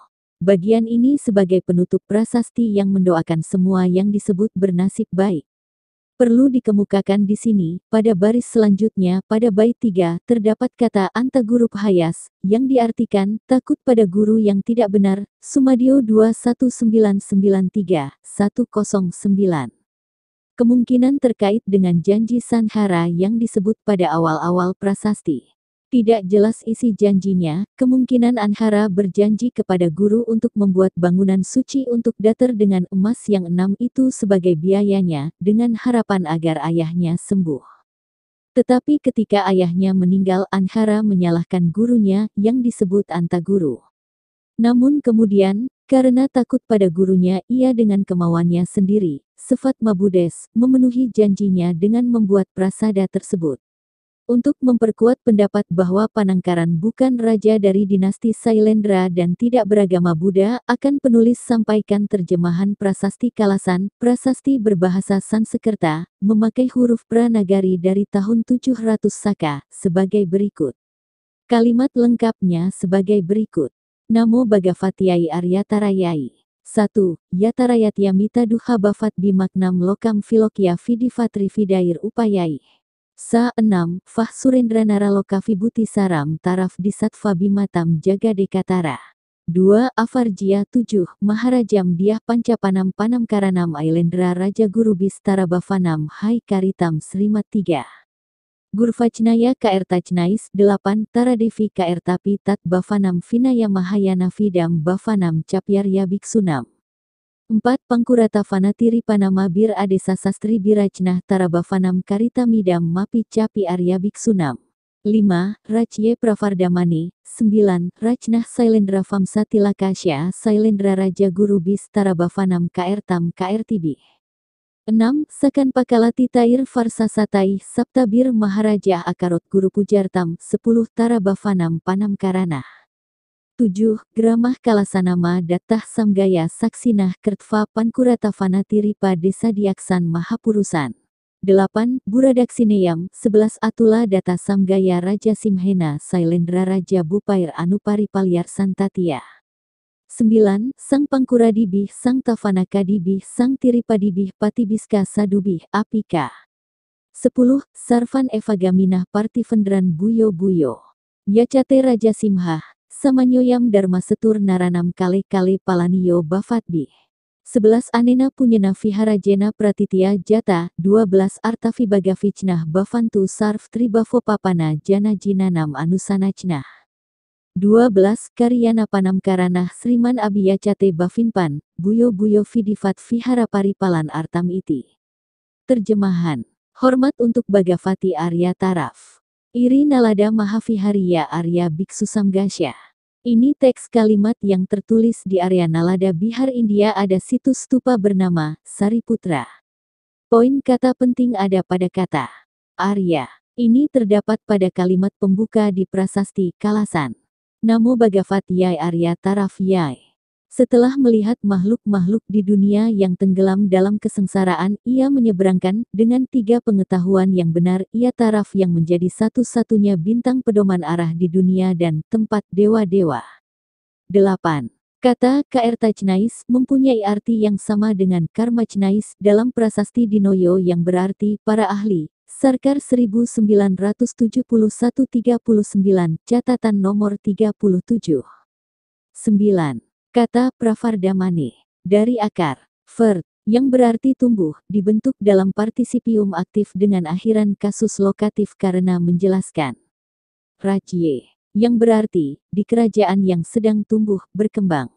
Bagian ini sebagai penutup prasasti yang mendoakan semua yang disebut bernasib baik. Perlu dikemukakan di sini, pada baris selanjutnya, pada bait 3, terdapat kata antaguru hayas, yang diartikan, takut pada guru yang tidak benar, Sumadio 21993, 109. Kemungkinan terkait dengan janji sanhara yang disebut pada awal-awal prasasti. Tidak jelas isi janjinya, kemungkinan Anhara berjanji kepada guru untuk membuat bangunan suci untuk datar dengan emas yang 6 itu sebagai biayanya, dengan harapan agar ayahnya sembuh. Tetapi ketika ayahnya meninggal, Anhara menyalahkan gurunya, yang disebut Antaguru. Namun kemudian, karena takut pada gurunya, ia dengan kemauannya sendiri, Sefat Mabudes, memenuhi janjinya dengan membuat prasada tersebut. Untuk memperkuat pendapat bahwa Panangkaran bukan raja dari dinasti Sailendra dan tidak beragama Buddha, akan penulis sampaikan terjemahan prasasti Kalasan, prasasti berbahasa Sanskerta, memakai huruf Pranagari dari tahun 700 Saka, sebagai berikut. Kalimat lengkapnya sebagai berikut. Namo Bhagavatyai Aryatarayai. 1. Yatarayatya mita duha bhavat bimaknam lokam filokya vidivatri vidair upayai. Sa 6. Fah Surendra Naraloka Vibhuti Saram Taraf Disatva Bimatam Jaga Dekatara. 2. Avarjia 7. Maharajam Diah Pancapanam Panamkaranam Ailendra Raja Guru Bistara Bavanam Hai Karitam Srimat 3. Gurvacnaya Kaertacnais 8. Taradevi Kaertapi Tat Bavanam Vinaya Mahayana Vidam Bavanam Capyarya Biksunam. 4. Pangkurata Vanatiri Panama Bir Adesa Sastri Biracnah Tarabavanam Karita Midam Mapi Capi Arya Biksunam. 5. Racye Pravardamani. 9. Racnah Sailendra Famsatilakasya Sailendra Raja Guru Bis Tarabavanam Kaertam Kaertibi. 6. Sakan Pakalati Tair Farsasatai Saptabir Maharaja Akarot Guru Pujartam. 10. Tarabavanam Panamkarana. 7. Gramah Kalasanama Dattah Samgaya Saksinah Kertva Pankurata Vanatiripa Desa Diaksan Mahapurusan. 8. Buradaksineyam 11. Atula Data Samgaya Raja Simhena Sailendra Raja Bupair Anuparipalyar Santatia. 9. Sang Pangkuradibih Sang Tavanakadibih Sang Tiripadibih Patibiska Sadubih Apika. 10. Sarvan Evagaminah Partivendran Buyo Buyo. Yacate Raja Simha. Samanyoyam Dharma Setur Naranam Kale-Kale Palaniyo Bavatbi. 11. Anena Punyena Viharajena Pratitya Jata. 12. Artavi Bagavicnah Bavantu Sarv Tribavo Papana Jana Jinanam Anusanacnah. 12. Karyana Panamkaranah Sriman Abiyacate Bavinpan, Buyo Buyo Vidivat Viharaparipalan Artam Iti. Terjemahan. Hormat untuk Bhagavati Arya Taraf. Iri Nalada Mahavihariya Arya Biksu Samgasya. Ini teks kalimat yang tertulis di area Nalada Bihar India. Ada situs stupa bernama Sariputra. Poin kata penting ada pada kata Arya. Ini terdapat pada kalimat pembuka di prasasti Kalasan. Namo Bhagavatyai Arya Taraf Yai. Setelah melihat makhluk-makhluk di dunia yang tenggelam dalam kesengsaraan, ia menyeberangkan, dengan 3 pengetahuan yang benar, ia taraf yang menjadi satu-satunya bintang pedoman arah di dunia dan tempat dewa-dewa. 8. Kata Kaertachnais mempunyai arti yang sama dengan Karmachnais dalam prasasti Dinoyo yang berarti para ahli. Sarkar 1971-39, catatan nomor 37. 9. Kata Pravardhamane, dari akar, vert, yang berarti tumbuh, dibentuk dalam partisipium aktif dengan akhiran kasus lokatif karena menjelaskan. Rajye, yang berarti, di kerajaan yang sedang tumbuh, berkembang.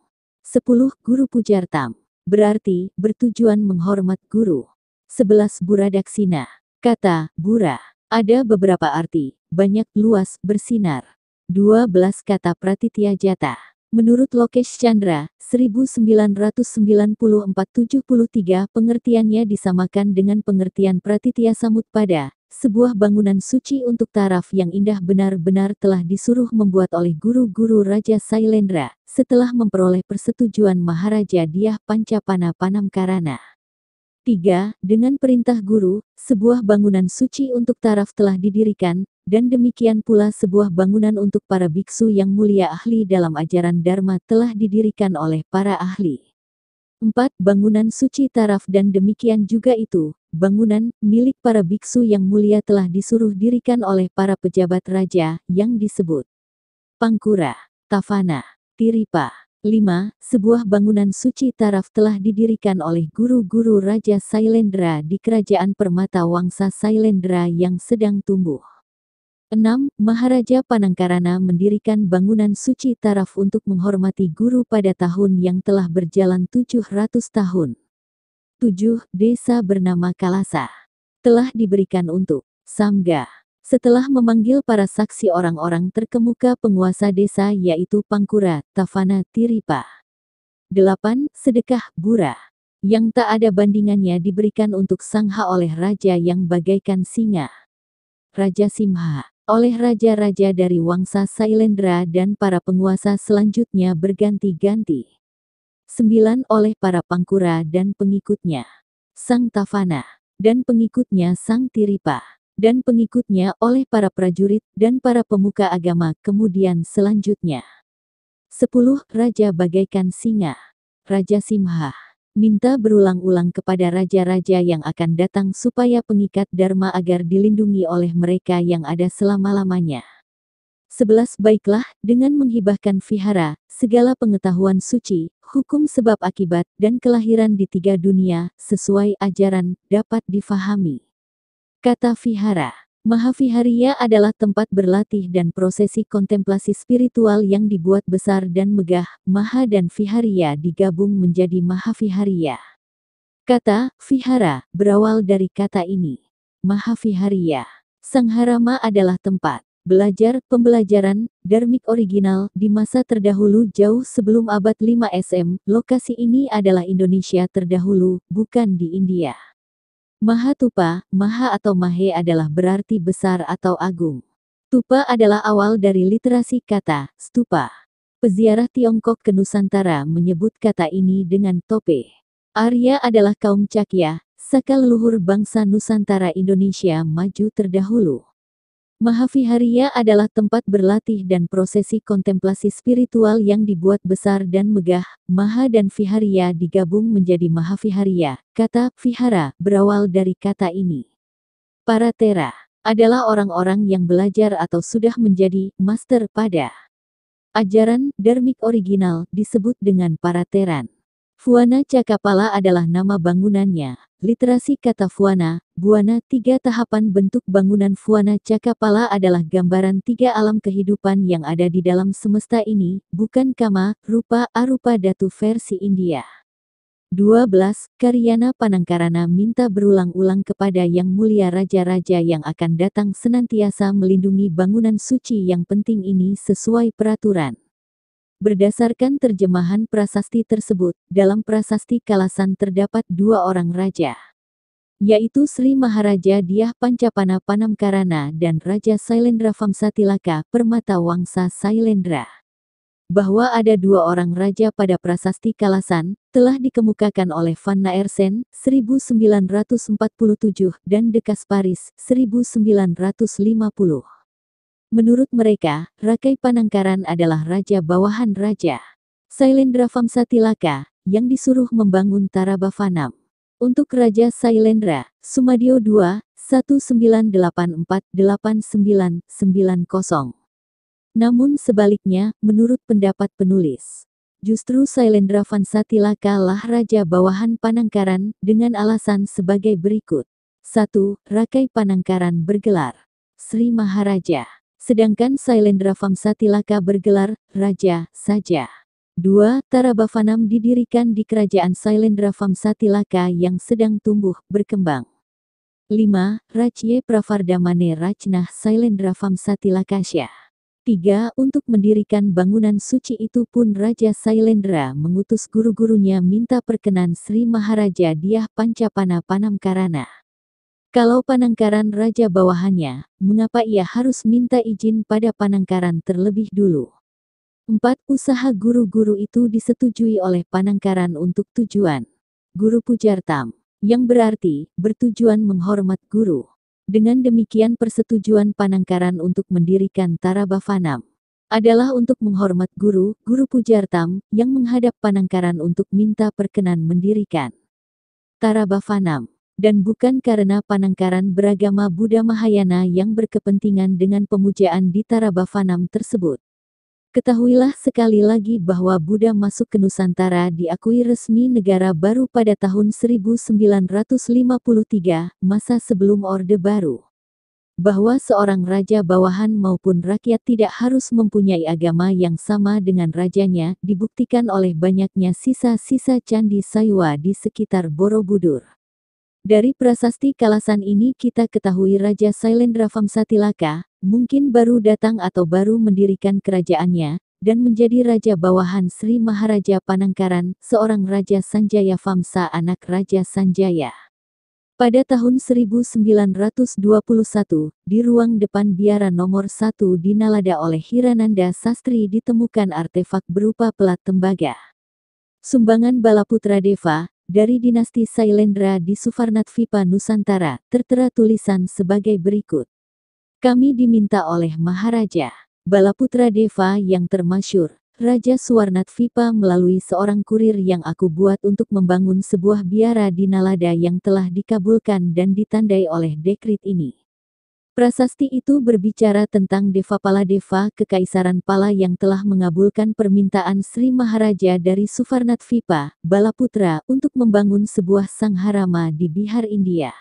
10. Guru Pujartam, berarti, bertujuan menghormat guru. 11. Buradaksina, kata, bura, ada beberapa arti, banyak, luas, bersinar. 12. Kata Pratitya Jata. Menurut Lokesh Chandra, 1994-73 pengertiannya disamakan dengan pengertian Pratitya Samutpada, sebuah bangunan suci untuk taraf yang indah benar-benar telah disuruh membuat oleh guru-guru Raja Sailendra, setelah memperoleh persetujuan Maharaja Dyah Pancapana Panamkarana. 3. Dengan perintah guru, sebuah bangunan suci untuk taraf telah didirikan, dan demikian pula sebuah bangunan untuk para biksu yang mulia ahli dalam ajaran Dharma telah didirikan oleh para ahli. 4. Bangunan suci taraf dan demikian juga itu, bangunan milik para biksu yang mulia telah disuruh dirikan oleh para pejabat raja, yang disebut Pangkura, Tafana, Tiripa. 5. Sebuah bangunan suci taraf telah didirikan oleh guru-guru Raja Sailendra di Kerajaan Permata Wangsa Sailendra yang sedang tumbuh. 6. Maharaja Panangkarana mendirikan bangunan suci taraf untuk menghormati guru pada tahun yang telah berjalan 700 tahun. 7. Desa bernama Kalasa telah diberikan untuk Samga. Setelah memanggil para saksi orang-orang terkemuka penguasa desa yaitu Pangkura, Tafana, Tiripa. 8. Sedekah Bura, yang tak ada bandingannya diberikan untuk Sangha oleh raja yang bagaikan singa. Raja Simha, oleh raja-raja dari Wangsa Sailendra dan para penguasa selanjutnya berganti-ganti. 9. Oleh para Pangkura dan pengikutnya. Sang Tafana, dan pengikutnya Sang Tiripa, dan pengikutnya oleh para prajurit dan para pemuka agama kemudian selanjutnya. 10. Raja bagaikan singa. Raja Simha minta berulang-ulang kepada raja-raja yang akan datang supaya pengikat Dharma agar dilindungi oleh mereka yang ada selama-lamanya. 11. Baiklah, dengan menghibahkan vihara, segala pengetahuan suci, hukum sebab akibat, dan kelahiran di 3 dunia, sesuai ajaran, dapat difahami. Kata vihara, Mahavihariya adalah tempat berlatih dan prosesi kontemplasi spiritual yang dibuat besar dan megah. Maha dan vihariya digabung menjadi Mahavihariya. Kata vihara berawal dari kata ini. Mahavihariya. Sangharama adalah tempat belajar, pembelajaran, dharmik original, di masa terdahulu jauh sebelum abad 5 SM, lokasi ini adalah Indonesia terdahulu, bukan di India. Mahatupa, Maha atau Mahe adalah berarti besar atau agung. Tupa adalah awal dari literasi kata, stupa. Peziarah Tiongkok ke Nusantara menyebut kata ini dengan tope. Arya adalah kaum Cakya, saka leluhur bangsa Nusantara Indonesia maju terdahulu. Mahavihariya adalah tempat berlatih dan prosesi kontemplasi spiritual yang dibuat besar dan megah. Maha dan Vihariya digabung menjadi Mahavihariya. Kata vihara berawal dari kata ini. Para tera adalah orang-orang yang belajar atau sudah menjadi master pada ajaran dharmik original disebut dengan para teran. Fuana Cakapala adalah nama bangunannya. Literasi kata Fuana, Buana 3 tahapan bentuk bangunan Fuana Cakapala adalah gambaran 3 alam kehidupan yang ada di dalam semesta ini, bukan kama, rupa, arupa datu versi India. 12. Karyana Panangkarana minta berulang-ulang kepada Yang Mulia Raja-Raja yang akan datang senantiasa melindungi bangunan suci yang penting ini sesuai peraturan. Berdasarkan terjemahan prasasti tersebut, dalam prasasti Kalasan terdapat 2 orang raja, yaitu Sri Maharaja Dyah Pancapana Panamkarana dan Raja Sailendra Vamsatilaka Permata Wangsa Sailendra. Bahwa ada dua orang raja pada prasasti Kalasan, telah dikemukakan oleh Van Naersen, 1947, dan De Kasparis, 1950. Menurut mereka, Rakai Panangkaran adalah raja bawahan raja Sailendra Vamsatilaka, yang disuruh membangun Tarabhavanam. Untuk Raja Sailendra, Sumadio II, 1984-8990. Namun sebaliknya, menurut pendapat penulis, justru Sailendra Vamsatilaka lah raja bawahan Panangkaran, dengan alasan sebagai berikut. 1. Rakai Panangkaran bergelar Sri Maharaja, sedangkan Sailendra Vamsatilaka bergelar Raja saja. 2. Tarabhavanam didirikan di kerajaan Sailendra Vamsatilaka yang sedang tumbuh, berkembang. 5. Rajye Pravardhamane Rajnah Sailendra Vamsatilakasya. 3. Untuk mendirikan bangunan suci itu pun Raja Sailendra mengutus guru-gurunya minta perkenan Sri Maharaja Dyah Pancapana Panamkarana. Kalau Panangkaran raja bawahannya, mengapa ia harus minta izin pada Panangkaran terlebih dulu? 4. Usaha guru-guru itu disetujui oleh Panangkaran untuk tujuan Guru Pujartam, yang berarti bertujuan menghormat guru. Dengan demikian persetujuan Panangkaran untuk mendirikan Tarabhavanam adalah untuk menghormat guru, Guru Pujartam, yang menghadap Panangkaran untuk minta perkenan mendirikan Tarabhavanam, dan bukan karena Panangkaran beragama Buddha Mahayana yang berkepentingan dengan pemujaan di Tarabhavanam tersebut. Ketahuilah sekali lagi bahwa Buddha masuk ke Nusantara diakui resmi negara baru pada tahun 1953, masa sebelum Orde Baru. Bahwa seorang raja bawahan maupun rakyat tidak harus mempunyai agama yang sama dengan rajanya, dibuktikan oleh banyaknya sisa-sisa Candi Saiwa di sekitar Borobudur. Dari prasasti Kalasan ini kita ketahui Raja Sailendra Vamsatilaka mungkin baru datang atau baru mendirikan kerajaannya, dan menjadi raja bawahan Sri Maharaja Panangkaran, seorang Raja Sanjaya Vamsa anak Raja Sanjaya. Pada tahun 1921, di ruang depan biara nomor 1 di Nalada oleh Hirananda Sastri ditemukan artefak berupa pelat tembaga. Sumbangan Balaputra Deva, dari dinasti Sailendra di Suvarnadvipa Nusantara, tertera tulisan sebagai berikut. Kami diminta oleh Maharaja Balaputra Deva yang termasyur, Raja Suvarnadvipa melalui seorang kurir yang aku buat untuk membangun sebuah biara di Nalada yang telah dikabulkan dan ditandai oleh dekrit ini. Prasasti itu berbicara tentang Devapala Deva Kekaisaran Pala yang telah mengabulkan permintaan Sri Maharaja dari Suvarnadvipa, Balaputra, untuk membangun sebuah sangharama di Bihar India.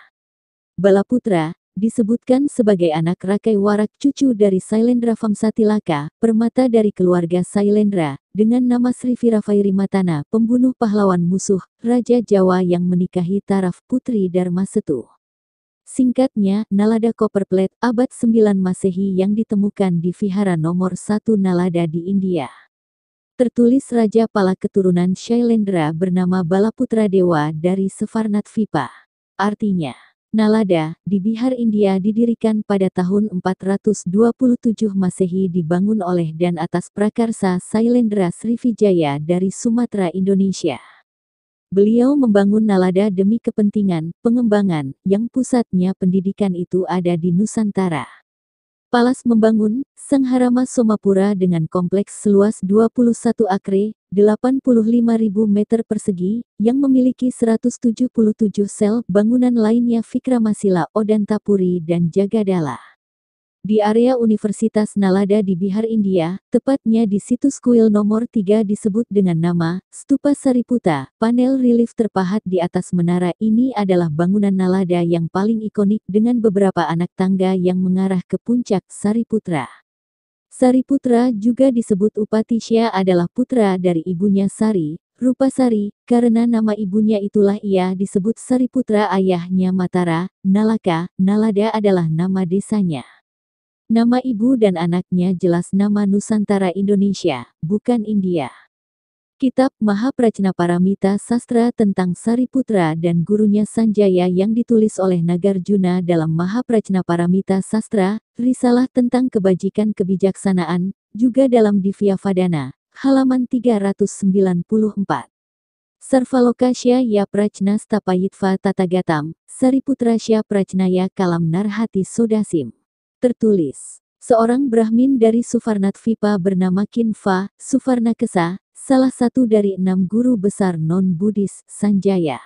Balaputra disebutkan sebagai anak Rakai Warak cucu dari Sailendra Vamsatilaka, permata dari keluarga Sailendra, dengan nama Sri Viravairimatana, pembunuh pahlawan musuh, Raja Jawa yang menikahi Taraf Putri Darmasetu. Singkatnya, Nalada Copperplate, abad 9 Masehi yang ditemukan di Vihara nomor 1 Nalada di India. Tertulis Raja Pala keturunan Shailendra bernama Balaputra Dewa dari Suvarnadvipa. Artinya, Nalada, di Bihar India didirikan pada tahun 427 Masehi dibangun oleh dan atas prakarsa Sailendra Srivijaya dari Sumatera Indonesia. Beliau membangun Nalada demi kepentingan pengembangan, yang pusatnya pendidikan itu ada di Nusantara. Palas membangun Sangharama Somapura dengan kompleks seluas 21 akre, 85.000 meter persegi, yang memiliki 177 sel, bangunan lainnya Vikramasila, Odantapuri dan Jagadala. Di area Universitas Nalada di Bihar India, tepatnya di situs kuil nomor 3 disebut dengan nama Stupa Sariputa. Panel relief terpahat di atas menara ini adalah bangunan Nalada yang paling ikonik dengan beberapa anak tangga yang mengarah ke puncak Sariputra. Sariputra juga disebut Upatisya adalah putra dari ibunya Sari, Rupasari, karena nama ibunya itulah ia disebut Sariputra, ayahnya Matara, Nalaka. Nalada adalah nama desanya. Nama ibu dan anaknya jelas nama Nusantara Indonesia, bukan India. Kitab Mahaprajnaparamita Sastra tentang Sariputra dan gurunya Sanjaya yang ditulis oleh Nagarjuna dalam Mahaprajnaparamita Sastra, risalah tentang kebajikan kebijaksanaan, juga dalam Divyavadana, halaman 394. Sarvalokasya ya prajna stapayitva tatagatam, Sariputrasya prajnaya kalam narhati sodasim. Tertulis, seorang Brahmin dari Suvarnatvipa bernama Kinva, Suvarnakesa, salah satu dari 6 guru besar non-Buddhis, Sanjaya.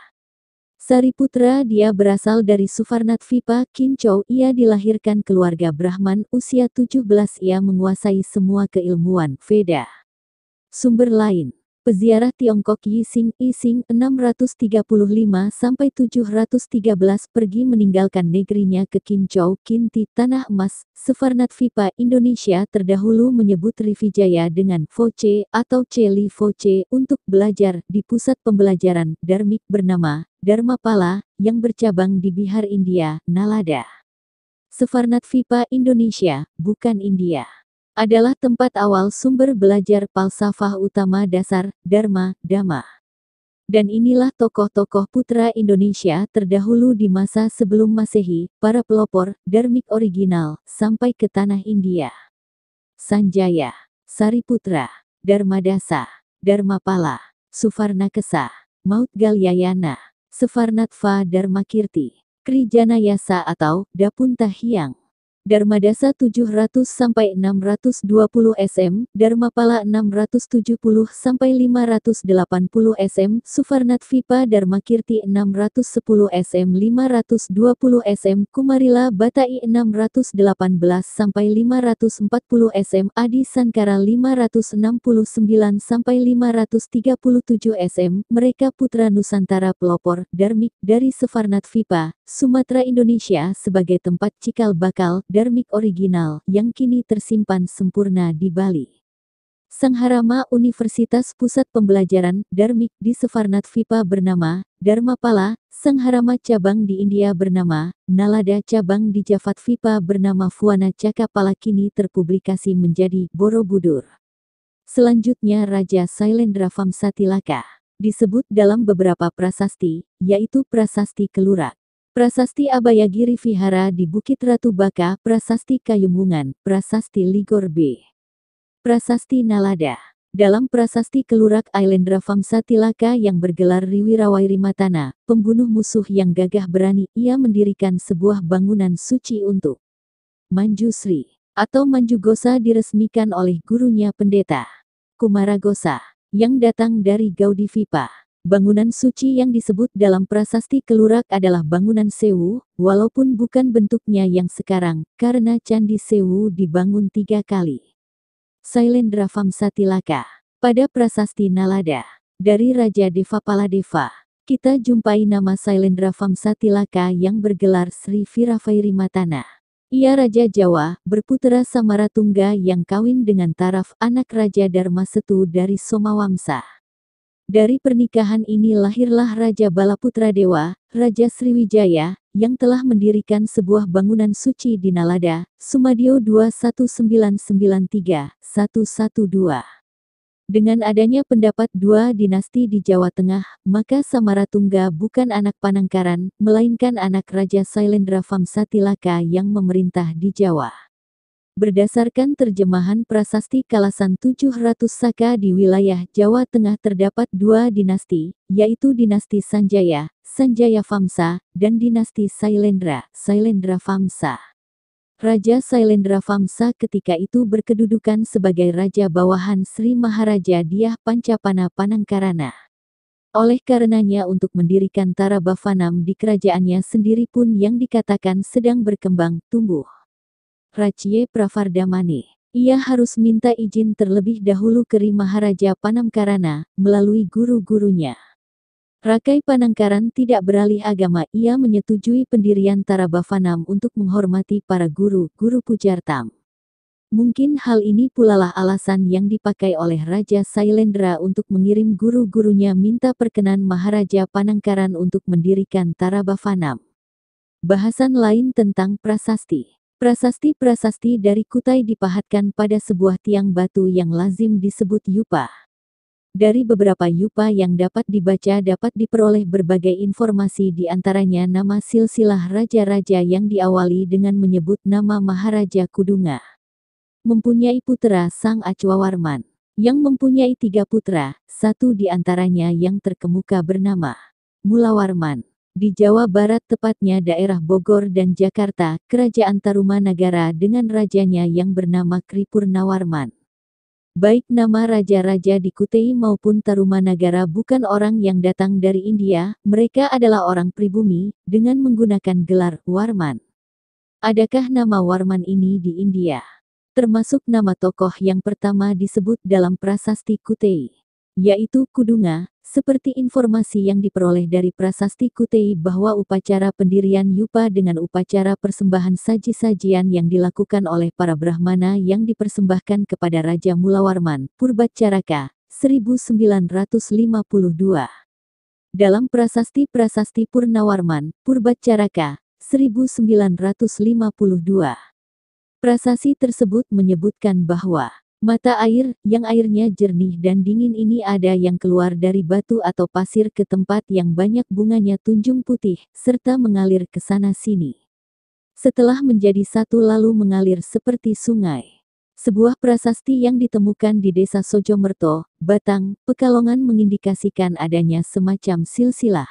Sariputra dia berasal dari Suvarnatvipa, Kinchou. Ia dilahirkan keluarga Brahman, usia 17 ia menguasai semua keilmuan Veda. Sumber lain. Peziarah Tiongkok Yixing 635-713 pergi meninggalkan negerinya ke Kinchou, Kinti, Tanah Emas, Suvarnatvipa, Indonesia terdahulu menyebut Rivijaya dengan Foce atau Celi Foce untuk belajar di pusat pembelajaran Dharmik bernama Dharmapala yang bercabang di Bihar, India, Nalada. Suvarnatvipa, Indonesia, bukan India, adalah tempat awal sumber belajar falsafah utama dasar, Dharma, Dhamma. Dan inilah tokoh-tokoh putra Indonesia terdahulu di masa sebelum Masehi, para pelopor, Dharmik original, sampai ke tanah India. Sanjaya, Sariputra, Dharmadasa, Dharmapala, Suvarnakesa, Mautgalyayana, Suvarnatva Dharmakirti, Krijanayasa atau Dapuntahyang. Dharmadasa 700-620 sm, Dharmapala 670-580 sm, Suvarnatvipa Dharmakirti 610 sm 520 sm, Kumarila Batai 618-540 sm, Adi Sankara 569-537 sm. Mereka putra Nusantara pelopor Dharmik dari Suvarnatvipa, Sumatera, Indonesia sebagai tempat cikal bakal Dharmik original yang kini tersimpan sempurna di Bali. Sangharama Universitas Pusat Pembelajaran Dharmik di Suvarnatvipa bernama Dharmapala, Sangharama cabang di India bernama Nalada, cabang di Jafatvipa bernama Fuana Cakapala kini terpublikasi menjadi Borobudur. Selanjutnya Raja Sailendra Vamsatilaka disebut dalam beberapa prasasti, yaitu Prasasti Kelurak, Prasasti Abayagiri Vihara di Bukit Ratu Baka, Prasasti Kayumungan, Prasasti Ligor B, Prasasti Nalada. Dalam Prasasti Kelurak Ailendra Vamsatilaka yang bergelar Riwirawairimatana, pembunuh musuh yang gagah berani, ia mendirikan sebuah bangunan suci untuk Manjusri atau Manjugosa diresmikan oleh gurunya Pendeta Kumaragosa yang datang dari Gaudivipa. Bangunan suci yang disebut dalam Prasasti Kelurak adalah bangunan Sewu, walaupun bukan bentuknya yang sekarang, karena Candi Sewu dibangun 3 kali. Sailendra Vamsatilaka. Pada Prasasti Nalada, dari Raja Devapaladeva, kita jumpai nama Sailendra Vamsatilaka yang bergelar Sri Viravairimatana. Ia Raja Jawa, berputera Samaratungga yang kawin dengan Taraf, anak Raja Dharmasetu dari Somawamsa. Dari pernikahan ini lahirlah Raja Balaputra Dewa, Raja Sriwijaya, yang telah mendirikan sebuah bangunan suci di Nalada, Sumadio 21993-112. Dengan adanya pendapat 2 dinasti di Jawa Tengah, maka Samaratungga bukan anak Panangkaran, melainkan anak Raja Sailendra Vamsatilaka yang memerintah di Jawa. Berdasarkan terjemahan Prasasti Kalasan 700 Saka di wilayah Jawa Tengah terdapat 2 dinasti, yaitu dinasti Sanjaya, Sanjaya Vamsa, dan dinasti Sailendra, Sailendra Vamsa. Raja Sailendra Vamsa ketika itu berkedudukan sebagai raja bawahan Sri Maharaja Dyah Pancapana Panangkarana. Oleh karenanya untuk mendirikan Tara Bhavanam di kerajaannya sendiri pun yang dikatakan sedang berkembang, tumbuh. Rajye Pravardhamane. Ia harus minta izin terlebih dahulu ke Maharaja Panangkarana, melalui guru-gurunya. Rakai Panangkaran tidak beralih agama, ia menyetujui pendirian Tara Bhavanam untuk menghormati para guru-guru Pujartam. Mungkin hal ini pulalah alasan yang dipakai oleh Raja Sailendra untuk mengirim guru-gurunya minta perkenan Maharaja Panangkaran untuk mendirikan Tara Bhavanam. Bahasan lain tentang prasasti. Prasasti-prasasti dari Kutai dipahatkan pada sebuah tiang batu yang lazim disebut yupa. Dari beberapa yupa yang dapat dibaca dapat diperoleh berbagai informasi, di antaranya nama silsilah raja-raja yang diawali dengan menyebut nama Maharaja Kudunga. Mempunyai putra Sang Acwawarman, yang mempunyai 3 putra, satu di antaranya yang terkemuka bernama Mulawarman. Di Jawa Barat tepatnya daerah Bogor dan Jakarta, Kerajaan Tarumanagara dengan rajanya yang bernama Kripurnawarman. Baik nama raja-raja di Kutai maupun Tarumanagara bukan orang yang datang dari India, mereka adalah orang pribumi, dengan menggunakan gelar Warman. Adakah nama Warman ini di India? Termasuk nama tokoh yang pertama disebut dalam prasasti Kutai, yaitu Kudunga. Seperti informasi yang diperoleh dari prasasti Kutai bahwa upacara pendirian Yupa dengan upacara persembahan saji-sajian yang dilakukan oleh para Brahmana yang dipersembahkan kepada Raja Mulawarman, Purbacaraka, 1952. Dalam prasasti-prasasti Purnawarman, Purbacaraka, 1952. Prasasti tersebut menyebutkan bahwa mata air, yang airnya jernih dan dingin ini ada yang keluar dari batu atau pasir ke tempat yang banyak bunganya tunjung putih, serta mengalir ke sana-sini. Setelah menjadi satu lalu mengalir seperti sungai. Sebuah prasasti yang ditemukan di desa Sojomerto, Batang, Pekalongan mengindikasikan adanya semacam silsilah,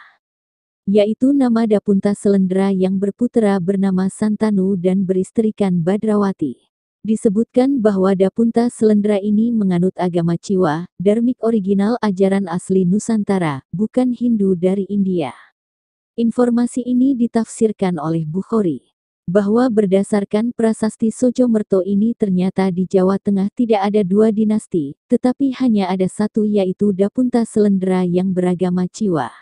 yaitu nama Dapunta Selendra yang berputera bernama Santanu dan beristrikan Badrawati. Disebutkan bahwa Dapunta Selendra ini menganut agama Ciwa, Dharmik original ajaran asli Nusantara, bukan Hindu dari India. Informasi ini ditafsirkan oleh Bukhari, bahwa berdasarkan prasasti Sojomerto ini ternyata di Jawa Tengah tidak ada dua dinasti, tetapi hanya ada satu yaitu Dapunta Selendra yang beragama Ciwa.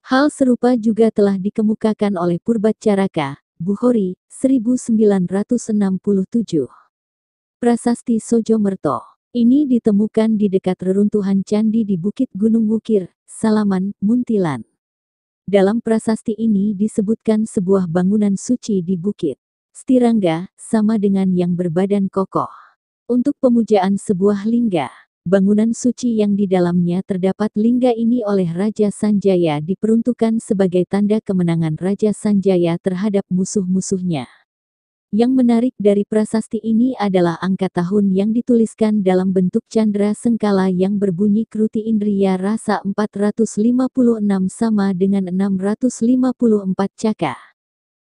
Hal serupa juga telah dikemukakan oleh Purbacaraka, Bukhari, 1967. Prasasti Sojomerto ini ditemukan di dekat reruntuhan candi di Bukit Gunung Wukir, Salaman, Muntilan. Dalam prasasti ini disebutkan sebuah bangunan suci di Bukit Stirangga, sama dengan yang berbadan kokoh, untuk pemujaan sebuah lingga. Bangunan suci yang di dalamnya terdapat lingga ini oleh Raja Sanjaya diperuntukkan sebagai tanda kemenangan Raja Sanjaya terhadap musuh-musuhnya. Yang menarik dari prasasti ini adalah angka tahun yang dituliskan dalam bentuk candra sengkala yang berbunyi Kruti Indriya Rasa 456 sama dengan 654 Caka.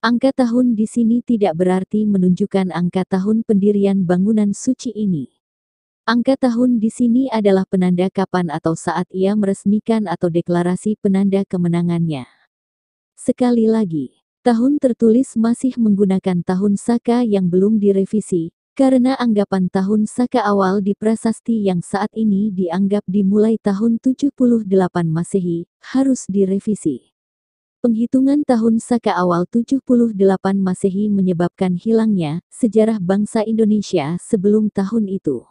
Angka tahun di sini tidak berarti menunjukkan angka tahun pendirian bangunan suci ini. Angka tahun di sini adalah penanda kapan atau saat ia meresmikan atau deklarasi penanda kemenangannya. Sekali lagi, tahun tertulis masih menggunakan tahun Saka yang belum direvisi, karena anggapan tahun Saka awal di prasasti yang saat ini dianggap dimulai tahun 78 Masehi, harus direvisi. Penghitungan tahun Saka awal 78 Masehi menyebabkan hilangnya sejarah bangsa Indonesia sebelum tahun itu.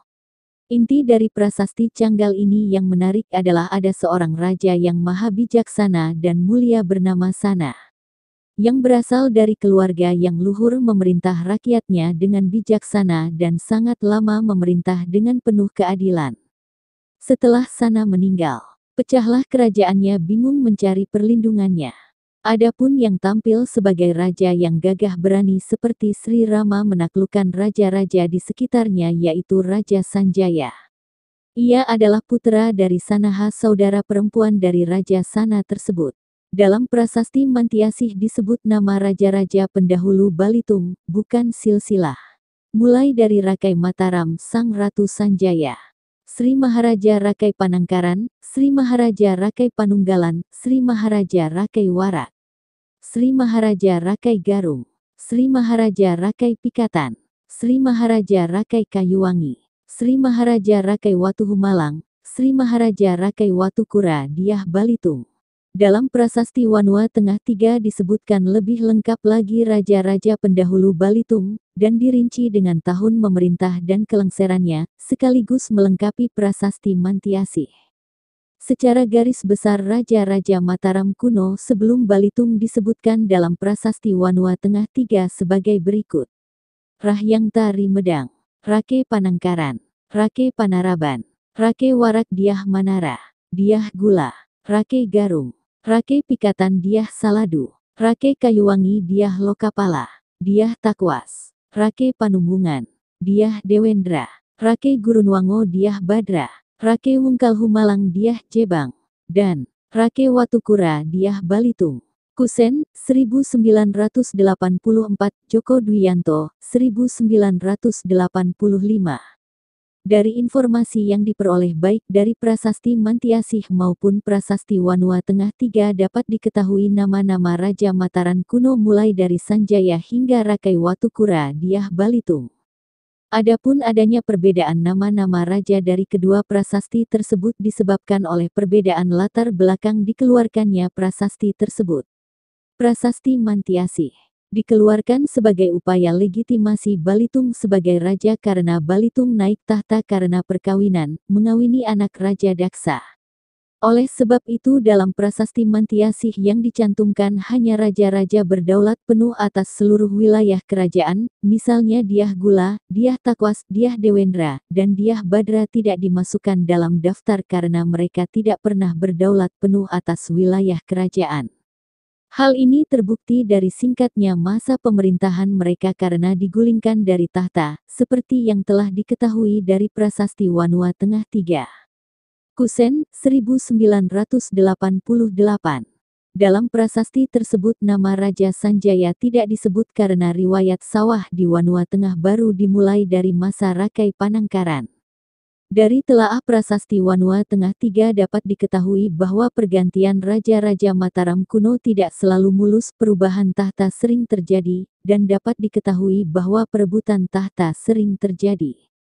Inti dari prasasti Canggal ini yang menarik adalah ada seorang raja yang maha bijaksana dan mulia bernama Sana, yang berasal dari keluarga yang luhur memerintah rakyatnya dengan bijaksana dan sangat lama memerintah dengan penuh keadilan. Setelah Sana meninggal, pecahlah kerajaannya bingung mencari perlindungannya. Adapun yang tampil sebagai raja yang gagah berani seperti Sri Rama menaklukkan raja-raja di sekitarnya yaitu Raja Sanjaya. Ia adalah putra dari Sanaha, saudara perempuan dari Raja Sana tersebut. Dalam prasasti Mantiasih disebut nama raja-raja pendahulu Balitung, bukan silsilah. Mulai dari Rakai Mataram Sang Ratu Sanjaya, Sri Maharaja Rakai Panangkaran, Sri Maharaja Rakai Panunggalan, Sri Maharaja Rakai Warak, Sri Maharaja Rakai Garung, Sri Maharaja Rakai Pikatan, Sri Maharaja Rakai Kayuwangi, Sri Maharaja Rakai Watuhumalang, Sri Maharaja Rakai Watukura Diah Balitung. Dalam prasasti Wanua Tengah 3 disebutkan lebih lengkap lagi raja-raja pendahulu Balitung, dan dirinci dengan tahun memerintah dan kelengserannya, sekaligus melengkapi prasasti Mantiasih. Secara garis besar raja-raja Mataram kuno sebelum Balitung disebutkan dalam prasasti Wanua Tengah 3 sebagai berikut. Rahyang Tari Medang, Rake Panangkaran, Rake Panaraban, Rake Warak Diah Manara, Diah Gula, Rake Garung, Rake Pikatan Diah Saladu, Rake Kayuwangi Diah Lokapala, Diah Takwas, Rake Panumbungan, Diah Dewendra, Rake Gurunwango Diah Badra, Rake Wungkal Humalang Diah Jebang, dan Rake Watukura Diah Balitung. Kusen, 1984, Joko Dwianto, 1985. Dari informasi yang diperoleh baik dari Prasasti Mantiasih maupun Prasasti Wanua Tengah III dapat diketahui nama-nama Raja Mataram kuno mulai dari Sanjaya hingga Rakai Watukura Diah Balitung. Adapun adanya perbedaan nama-nama raja dari kedua prasasti tersebut disebabkan oleh perbedaan latar belakang dikeluarkannya prasasti tersebut. Prasasti Mantiasih dikeluarkan sebagai upaya legitimasi Balitung sebagai raja karena Balitung naik tahta karena perkawinan, mengawini anak Raja Daksa. Oleh sebab itu dalam prasasti Mantiasih yang dicantumkan hanya raja-raja berdaulat penuh atas seluruh wilayah kerajaan, misalnya Diah Gula, Diah Takwas, Diah Dewendra, dan Diah Badra tidak dimasukkan dalam daftar karena mereka tidak pernah berdaulat penuh atas wilayah kerajaan. Hal ini terbukti dari singkatnya masa pemerintahan mereka karena digulingkan dari tahta, seperti yang telah diketahui dari Prasasti Wanua Tengah III. Kusen, 1988. Dalam prasasti tersebut nama Raja Sanjaya tidak disebut karena riwayat sawah di Wanua Tengah baru dimulai dari masa Rakai Panangkaran. Dari telaah Prasasti Wanua Tengah III dapat diketahui bahwa pergantian Raja-Raja Mataram kuno tidak selalu mulus, perubahan tahta sering terjadi, dan dapat diketahui bahwa perebutan tahta sering terjadi.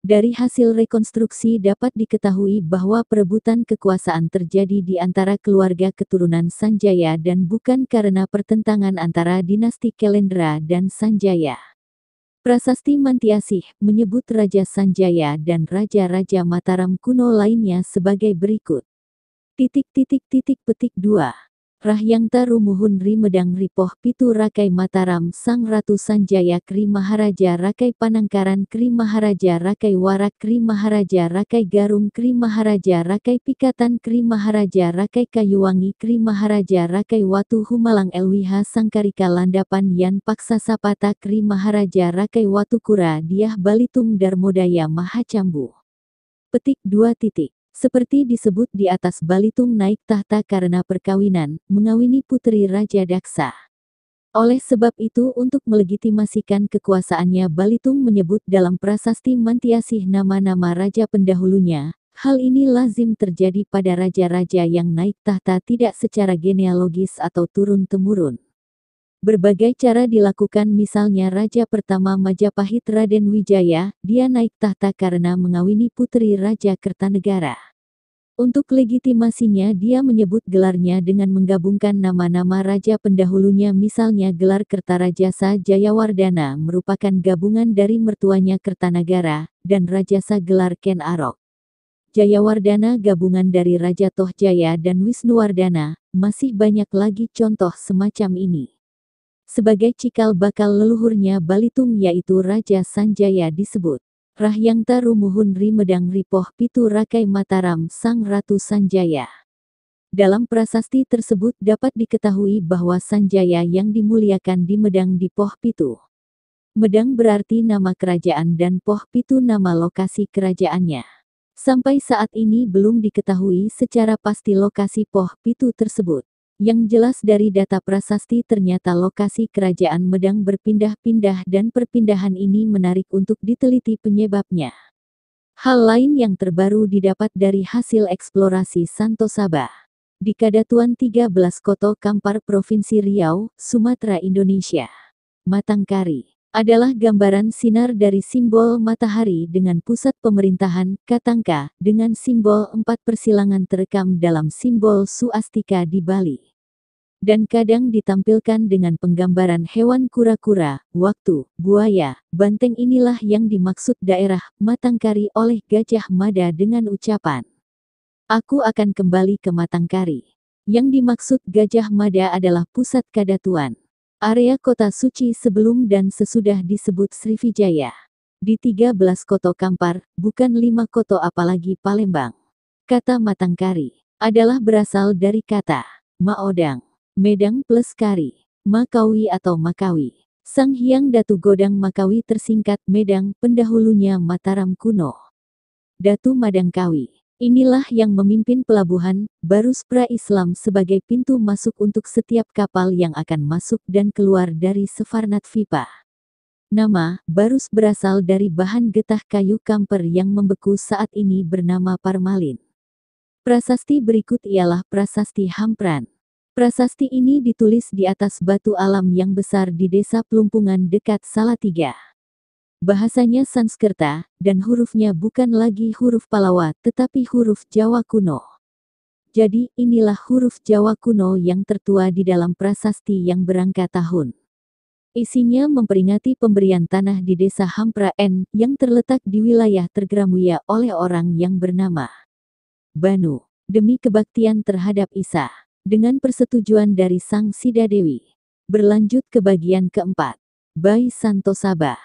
Dari hasil rekonstruksi dapat diketahui bahwa perebutan kekuasaan terjadi di antara keluarga keturunan Sanjaya dan bukan karena pertentangan antara dinasti Kelendra dan Sanjaya. Prasasti Mantiasih menyebut Raja Sanjaya dan Raja-Raja Mataram kuno lainnya sebagai berikut. Petik 2. Rahyangta Rumuhun Ri Medang Ripoh Pitu Rakai Mataram Sang Ratu Sanjaya Kri Maharaja Rakai Panangkaran Kri Maharaja Rakai Warak Kri Maharaja Rakai Garung Kri Maharaja Rakai Pikatan Kri Maharaja Rakai Kayuwangi Kri Maharaja Rakai Watu Humalang Elwiha Sangkarika Landapan Yan Paksa Sapata Kri Maharaja Rakai Watukura Diah Balitung Darmodaya Mahacambu. Petik 2. Seperti disebut di atas, Balitung naik tahta karena perkawinan, mengawini putri Raja Daksa. Oleh sebab itu untuk melegitimasikan kekuasaannya Balitung menyebut dalam prasasti Mantiasih nama-nama raja pendahulunya. Hal ini lazim terjadi pada raja-raja yang naik tahta tidak secara genealogis atau turun-temurun. Berbagai cara dilakukan, misalnya Raja pertama Majapahit Raden Wijaya, dia naik tahta karena mengawini putri Raja Kertanegara. Untuk legitimasinya dia menyebut gelarnya dengan menggabungkan nama-nama raja pendahulunya, misalnya gelar Kertarajasa Jayawardana merupakan gabungan dari mertuanya Kertanagara, dan Rajasa gelar Ken Arok. Jayawardana gabungan dari Raja Tohjaya dan Wisnuwardana, masih banyak lagi contoh semacam ini. Sebagai cikal bakal leluhurnya Balitung yaitu Raja Sanjaya disebut Rahyangta Rumuhun Ri Medang Ripoh Pitu Rakai Mataram Sang Ratu Sanjaya. Dalam prasasti tersebut dapat diketahui bahwa Sanjaya yang dimuliakan di Medang di Poh Pitu. Medang berarti nama kerajaan dan Poh Pitu nama lokasi kerajaannya. Sampai saat ini belum diketahui secara pasti lokasi Poh Pitu tersebut. Yang jelas dari data prasasti ternyata lokasi kerajaan Medang berpindah-pindah dan perpindahan ini menarik untuk diteliti penyebabnya. Hal lain yang terbaru didapat dari hasil eksplorasi Santo Sabah. Di Kadatuan 13 Koto Kampar Provinsi Riau, Sumatera Indonesia. Matangkari adalah gambaran sinar dari simbol matahari dengan pusat pemerintahan, Katangka, dengan simbol 4 persilangan terekam dalam simbol suastika di Bali. Dan kadang ditampilkan dengan penggambaran hewan kura-kura, waktu, buaya, banteng. Inilah yang dimaksud daerah Matangkari oleh Gajah Mada dengan ucapan, "Aku akan kembali ke Matangkari." Yang dimaksud Gajah Mada adalah pusat Kadatuan. Area kota suci sebelum dan sesudah disebut Srivijaya. Di 13 Koto Kampar, bukan 5 koto apalagi Palembang. Kata Matangkari adalah berasal dari kata Maodang, Medang plus Kari, Makawi atau Makawi. Sang Hyang Datu Godang Makawi tersingkat Medang, pendahulunya Mataram kuno. Datu Madangkawi. Inilah yang memimpin pelabuhan, Barus pra-Islam sebagai pintu masuk untuk setiap kapal yang akan masuk dan keluar dari Sefarnat Vipa. Nama, Barus berasal dari bahan getah kayu kamper yang membeku saat ini bernama parmalin. Prasasti berikut ialah Prasasti Hampran. Prasasti ini ditulis di atas batu alam yang besar di desa Pelumpungan dekat Salatiga. Bahasanya Sanskerta, dan hurufnya bukan lagi huruf Palawa tetapi huruf Jawa kuno. Jadi inilah huruf Jawa kuno yang tertua di dalam prasasti yang berangka tahun. Isinya memperingati pemberian tanah di desa Hampra N yang terletak di wilayah Tergramuya oleh orang yang bernama Banu, demi kebaktian terhadap Isa, dengan persetujuan dari Sang Sida Dewi. Berlanjut ke bagian keempat. Bai Santosaba.